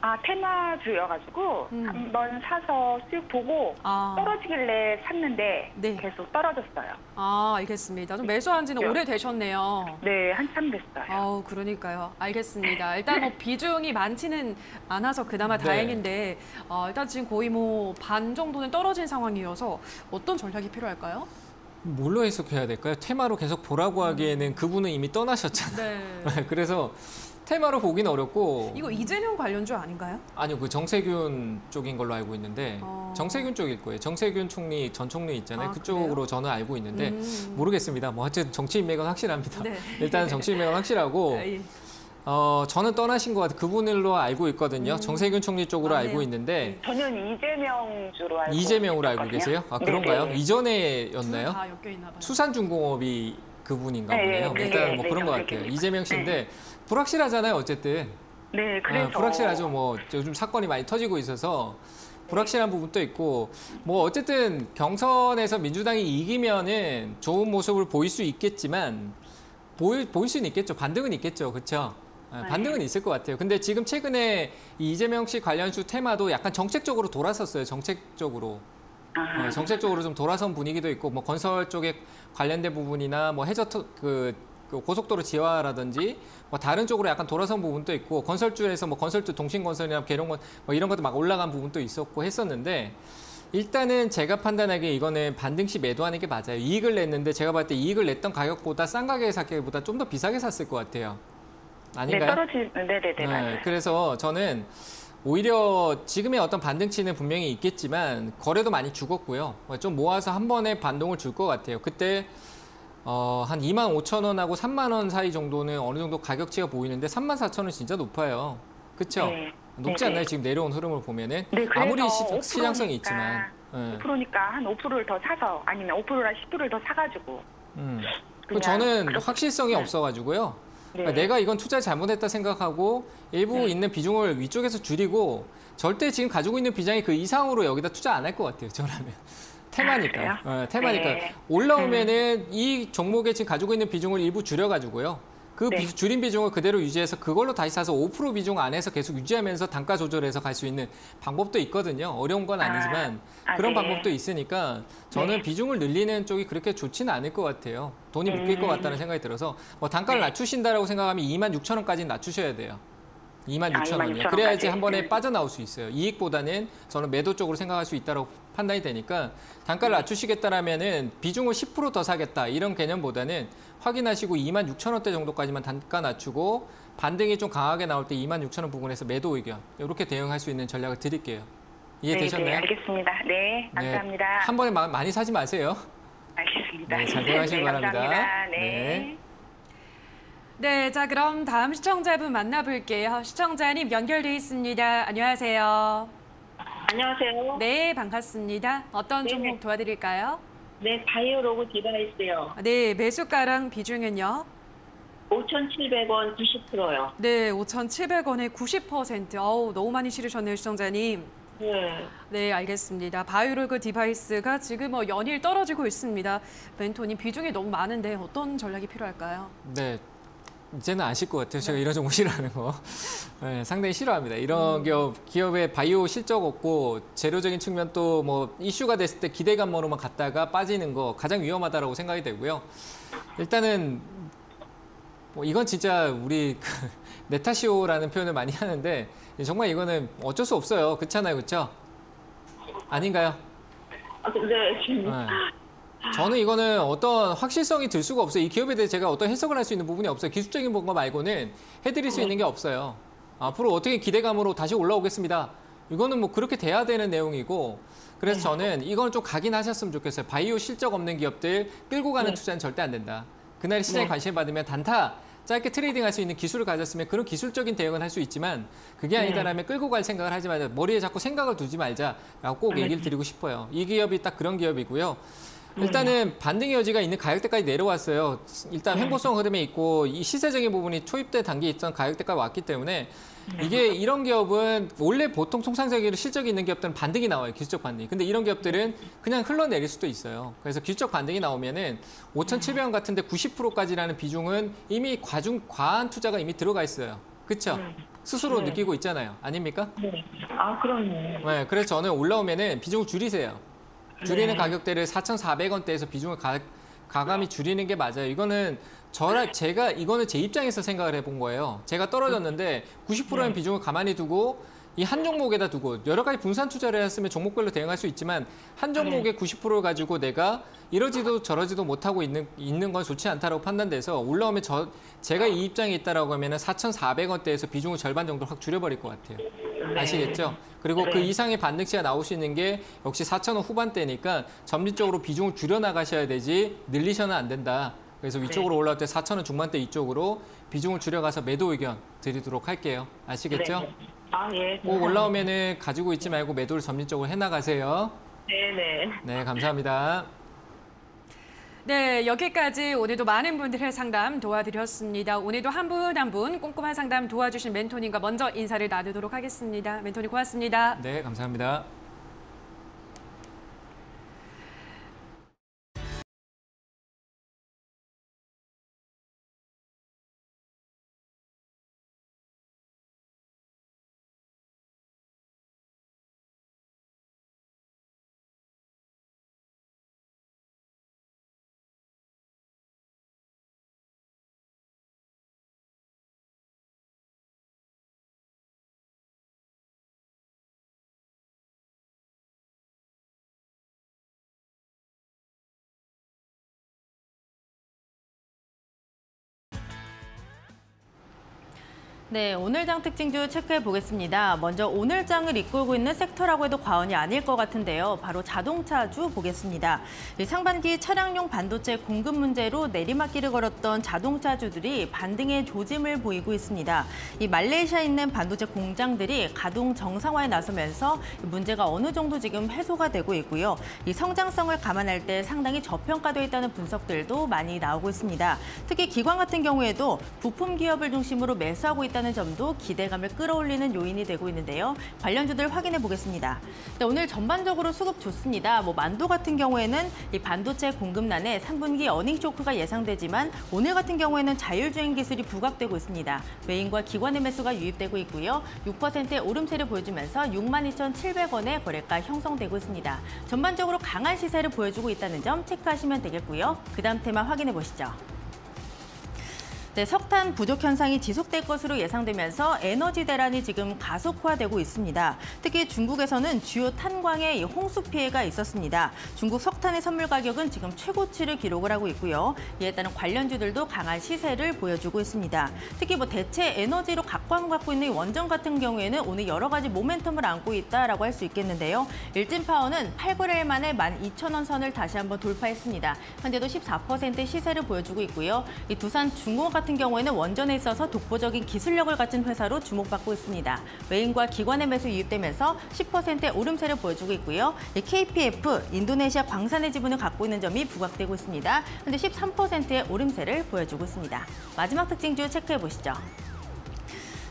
S8: 아, 테마주여가지고 한번 사서 쓱 보고
S1: 아.
S8: 떨어지길래 샀는데
S1: 네.
S8: 계속 떨어졌어요.
S1: 아, 알겠습니다. 좀 매수한 지는
S8: 네.
S1: 오래되셨네요.
S8: 네, 한참 됐어요.
S1: 그러니까요. 알겠습니다. 일단 뭐 비중이 많지는 않아서 그나마
S2: 네.
S1: 다행인데 일단 지금 거의 뭐 반 정도는 떨어진 상황이어서 어떤 전략이 필요할까요?
S2: 뭘로 해석해야 될까요? 테마로 계속 보라고 하기에는 그분은 이미 떠나셨잖아요.
S1: 네.
S2: 그래서 테마로 보기는 어렵고
S1: 이거 이재명 관련주 아닌가요?
S2: 아니요, 그 정세균 쪽인 걸로 알고 있는데 정세균 쪽일 거예요. 정세균 총리 전 총리 있잖아요.
S1: 아,
S2: 그쪽으로
S1: 그래요?
S2: 저는 알고 있는데 모르겠습니다. 뭐 어쨌든 정치 인맥은 확실합니다.
S1: 네.
S2: 일단은 정치 인맥은 확실하고
S1: 예.
S2: 저는 떠나신 것 같아요. 그분으로 알고 있거든요. 정세균 총리 쪽으로
S1: 아,
S2: 알고
S1: 네.
S2: 있는데
S8: 저는 이재명주로 알고
S2: 이재명으로 알고
S8: 있었거든요.
S2: 계세요? 아 그런가요?
S8: 네네.
S2: 이전에였나요?
S1: 다 엮여 있나 봐요.
S2: 수산중공업이 그분인가
S8: 네,
S2: 보네요.
S8: 네,
S2: 일단
S8: 네,
S2: 뭐
S8: 네,
S2: 그런 것
S8: 정세균.
S2: 같아요. 이재명 씨인데 불확실하잖아요. 어쨌든.
S8: 네, 그래서
S2: 불확실하죠. 뭐 요즘 사건이 많이 터지고 있어서 불확실한 부분도 있고 뭐 어쨌든 경선에서 민주당이 이기면은 좋은 모습을 보일 수 있겠지만 보일 수는 있겠죠. 반등은 있겠죠. 그렇죠? 반등은 있을 것 같아요. 근데 지금 최근에 이 이재명 씨 관련주 테마도 약간 정책적으로 돌아섰어요. 정책적으로. 정책적으로 좀 돌아선 분위기도 있고 뭐 건설 쪽에 관련된 부분이나 뭐 그 고속도로 지하라든지 뭐 다른 쪽으로 약간 돌아선 부분도 있고 건설주에서 뭐 건설주 동신건설이나 계룡건 뭐 이런 것도 막 올라간 부분도 있었고 했었는데 일단은 제가 판단하기에 이거는 반등 시 매도하는 게 맞아요. 이익을 냈는데 제가 봤을 때 이익을 냈던 가격보다 싼 가격에 샀기보다 좀 더 비싸게 샀을 것 같아요. 아닌가요?
S8: 네네네, 맞아요.
S2: 그래서 저는 오히려 지금의 어떤 반등치는 분명히 있겠지만 거래도 많이 죽었고요. 좀 모아서 한 번에 반동을 줄 것 같아요. 그때 한 25,000원하고 3만 원 사이 정도는 어느 정도 가격치가 보이는데 34,000원 진짜 높아요. 그렇죠?
S8: 네.
S2: 높지 않나요? 지금 내려온 흐름을 보면은
S8: 네, 그래서
S2: 아무리
S8: 5%니까,
S2: 시장성이 있지만
S8: 5%니까 한 5%를 더 사서 아니면 5%랑 10%를 더 사가지고 그냥
S2: 저는
S8: 그렇게-
S2: 확실성이
S8: 네.
S2: 없어가지고요.
S8: 네.
S2: 그러니까 내가 이건 투자 잘못했다 생각하고 일부 있는 비중을 위쪽에서 줄이고 절대 지금 가지고 있는 비중이 그 이상으로 여기다 투자 안 할 것 같아요. 저라면. 테마니까.
S8: 그래요?
S2: 테마니까.
S8: 네.
S2: 올라오면은 이 종목에 지금 가지고 있는 비중을 일부 줄여가지고 그
S8: 네.
S2: 줄인 비중을 그대로 유지해서 그걸로 다시 사서 5% 비중 안에서 계속 유지하면서 단가 조절해서 갈 수 있는 방법도 있거든요. 어려운 건 아니지만 그런
S8: 네.
S2: 방법도 있으니까 저는 비중을 늘리는 쪽이 그렇게 좋지는 않을 것 같아요. 돈이 묶일 것 같다는 생각이 들어서 뭐 단가를 낮추신다라고 생각하면 26,000원까지는 낮추셔야 돼요. 26,000원이요.
S8: 26,000원
S2: 그래야지
S8: 까지.
S2: 한 번에 빠져나올 수 있어요. 이익보다는 저는 매도 쪽으로 생각할 수 있다고 판단이 되니까 단가를 낮추시겠다라면은 비중을 10% 더 사겠다 이런 개념보다는 확인하시고 26,000원대 정도까지만 단가 낮추고 반등이 좀 강하게 나올 때 26,000원 부분에서 매도 의견 이렇게 대응할 수 있는 전략을 드릴게요. 이해되셨나요?
S8: 네, 알겠습니다. 네, 감사합니다.
S2: 한 번에 많이 사지 마세요.
S8: 알겠습니다.
S2: 네, 잘 대응하시기 바랍니다.
S8: 감사합니다.
S2: 네.
S8: 네.
S1: 네, 자 그럼 다음 시청자분 만나볼게요. 시청자님 연결돼 있습니다. 안녕하세요.
S4: 안녕하세요.
S1: 네, 반갑습니다. 어떤
S4: 네네.
S1: 종목 도와드릴까요?
S4: 네, 바이오로그 디바이스요.
S1: 네, 매수가랑 비중은요?
S4: 5,700원 90%요.
S1: 네, 5,700원에 90%. 어우, 너무 많이 실으셨네요, 시청자님.
S4: 네.
S1: 네, 알겠습니다. 바이오로그 디바이스가 지금 연일 떨어지고 있습니다. 멘토님, 비중이 너무 많은데 어떤 전략이 필요할까요?
S2: 네. 이제는 아실 것 같아요. 제가 이런 종목 싫어하는 거. 네, 상당히 싫어합니다. 이런 기업의 바이오 실적 없고 재료적인 측면 또 뭐 이슈가 됐을 때 기대감으로만 갔다가 빠지는 거 가장 위험하다라고 생각이 되고요. 일단은 이건 진짜 우리 네타쇼라는 표현을 많이 하는데 정말 이거는 어쩔 수 없어요. 그렇잖아요, 그렇죠? 아닌가요?
S6: 네.
S2: 저는 이거는 어떤 확실성이 들 수가 없어요. 이 기업에 대해 제가 어떤 해석을 할 수 있는 부분이 없어요. 기술적인 거 말고는 해드릴 수 있는 게 없어요. 앞으로 어떻게 기대감으로 다시 올라오겠습니다. 이거는 뭐 그렇게 돼야 되는 내용이고, 그래서 저는 이건 좀 각인하셨으면 좋겠어요. 바이오 실적 없는 기업들 끌고 가는 투자는 절대 안 된다. 그날 시장에 관심을 받으면 단타 짧게 트레이딩할 수 있는 기술을 가졌으면 그런 기술적인 대응은 할 수 있지만 그게 아니다라면 끌고 갈 생각을 하지 말자. 머리에 자꾸 생각을 두지 말자라고 꼭 얘기를 드리고 싶어요. 이 기업이 딱 그런 기업이고요. 일단은 반등의 여지가 있는 가격대까지 내려왔어요. 일단 횡보성 흐름에 있고 이 시세적인 부분이 초입대 단계에 있던 가격대까지 왔기 때문에 이게 이런 기업은 원래 보통 통상적으로 실적이 있는 기업들은 반등이 나와요. 기술적 반등이. 근데 이런 기업들은 그냥 흘러내릴 수도 있어요. 그래서 기술적 반등이 나오면은 5,700원 같은데 90%까지라는 비중은 이미 과한 투자가 이미 들어가 있어요. 그렇죠? 스스로 느끼고 있잖아요. 아닙니까?
S8: 네. 아, 그럼요.
S2: 네, 그래서 저는 올라오면은 비중을 줄이세요. 줄이는 가격대를 4,400원대에서 비중을 가감히 줄이는 게 맞아요. 이거는 제가 이거는 제 입장에서 생각을 해본 거예요. 제가 떨어졌는데 90%의 비중을 가만히 두고 이 한 종목에다 두고 여러 가지 분산 투자를 했으면 종목별로 대응할 수 있지만 한 종목의 90%를 가지고 내가 이러지도 저러지도 못하고 있는 건 좋지 않다라고 판단돼서 올라오면 제가 이 입장에 있다라고 하면은 4,400원대에서 비중을 절반 정도 확 줄여버릴 것 같아요. 아시겠죠? 그리고 그 이상의 반등치가 나올 수 있는 게 역시 4,000원 후반대니까 점진적으로 비중을 줄여나가셔야 되지 늘리셔는 안 된다. 그래서 위쪽으로 올라올 때 4,000원 중반대 이쪽으로 비중을 줄여가서 매도 의견 드리도록 할게요. 아시겠죠?
S8: 아, 예.
S2: 꼭 올라오면은 가지고 있지 말고 매도를 점진적으로 해나가세요.
S8: 네네.
S2: 네, 감사합니다.
S1: 네, 여기까지 오늘도 많은 분들의 상담 도와드렸습니다. 오늘도 한 분 한 분 꼼꼼한 상담 도와주신 멘토님과 먼저 인사를 나누도록 하겠습니다. 멘토님 고맙습니다.
S2: 네, 감사합니다.
S9: 네, 오늘장 특징주 체크해 보겠습니다. 먼저 오늘장을 이끌고 있는 섹터라고 해도 과언이 아닐 것 같은데요. 바로 자동차주 보겠습니다. 상반기 차량용 반도체 공급 문제로 내리막길을 걸었던 자동차주들이 반등의 조짐을 보이고 있습니다. 이 말레이시아에 있는 반도체 공장들이 가동 정상화에 나서면서 문제가 어느 정도 지금 해소가 되고 있고요. 이 성장성을 감안할 때 상당히 저평가되어 있다는 분석들도 많이 나오고 있습니다. 특히 기관 같은 경우에도 부품 기업을 중심으로 매수하고 있다는 점도 기대감을 끌어올리는 요인이 되고 있는데요. 관련주들 확인해 보겠습니다. 네, 오늘 전반적으로 수급 좋습니다. 만도 같은 경우에는 이 반도체 공급난에 3분기 어닝 쇼크가 예상되지만 오늘 같은 경우에는 자율주행 기술이 부각되고 있습니다. 외인과 기관의 매수가 유입되고 있고요. 6%의 오름세를 보여주면서 62,700원의 거래가 형성되고 있습니다. 전반적으로 강한 시세를 보여주고 있다는 점 체크하시면 되겠고요. 그 다음 테마 확인해 보시죠. 네, 석탄 부족 현상이 지속될 것으로 예상되면서 에너지 대란이 지금 가속화되고 있습니다. 특히 중국에서는 주요 탄광에 홍수 피해가 있었습니다. 중국 석탄의 선물 가격은 지금 최고치를 기록을 하고 있고요. 이에 따른 관련주들도 강한 시세를 보여주고 있습니다. 특히 대체 에너지로 각광을 갖고 있는 원전 같은 경우에는 오늘 여러 가지 모멘텀을 안고 있다라고 할 수 있겠는데요. 일진파워는 8개월 만에 12,000원 선을 다시 한번 돌파했습니다. 현재도 14%의 시세를 보여주고 있고요. 이 두산 중공 같은 경우에는 원전에 있어서 독보적인 기술력을 갖춘 회사로 주목받고 있습니다. 외인과 기관의 매수 유입되면서 10%의 오름세를 보여주고 있고요. KPF, 인도네시아 광산의 지분을 갖고 있는 점이 부각되고 있습니다. 현재 13%의 오름세를 보여주고 있습니다. 마지막 특징주 체크해 보시죠.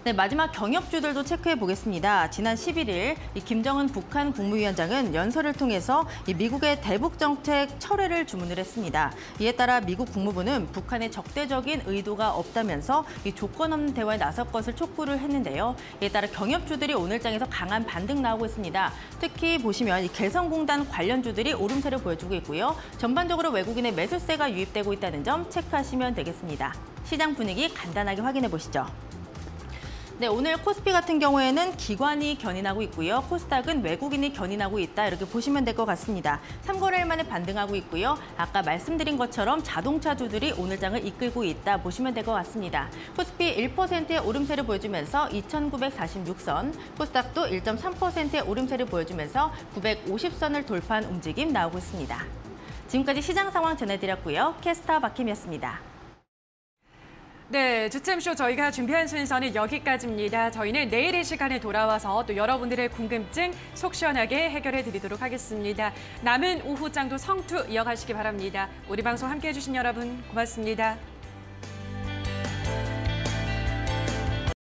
S9: 네, 마지막 경협주들도 체크해 보겠습니다. 지난 11일 김정은 북한 국무위원장은 연설을 통해서 미국의 대북 정책 철회를 주문을 했습니다. 이에 따라 미국 국무부는 북한의 적대적인 의도가 없다면서 조건 없는 대화에 나설 것을 촉구를 했는데요. 이에 따라 경협주들이 오늘장에서 강한 반등 나오고 있습니다. 특히 보시면 개성공단 관련주들이 오름세를 보여주고 있고요. 전반적으로 외국인의 매수세가 유입되고 있다는 점 체크하시면 되겠습니다. 시장 분위기 간단하게 확인해 보시죠. 네, 오늘 코스피 같은 경우에는 기관이 견인하고 있고요. 코스닥은 외국인이 견인하고 있다. 이렇게 보시면 될 것 같습니다. 3거래일 만에 반등하고 있고요. 아까 말씀드린 것처럼 자동차주들이 오늘 장을 이끌고 있다. 보시면 될 것 같습니다. 코스피 1%의 오름세를 보여주면서 2,946선, 코스닥도 1.3%의 오름세를 보여주면서 950선을 돌파한 움직임 나오고 있습니다. 지금까지 시장 상황 전해드렸고요. 캐스터 박힘이었습니다.
S1: 네, 주챔쇼 저희가 준비한 순서는 여기까지입니다. 저희는 내일 이 시간에 돌아와서 또 여러분들의 궁금증 속 시원하게 해결해 드리도록 하겠습니다. 남은 오후장도 성투 이어가시기 바랍니다. 우리 방송 함께해 주신 여러분 고맙습니다.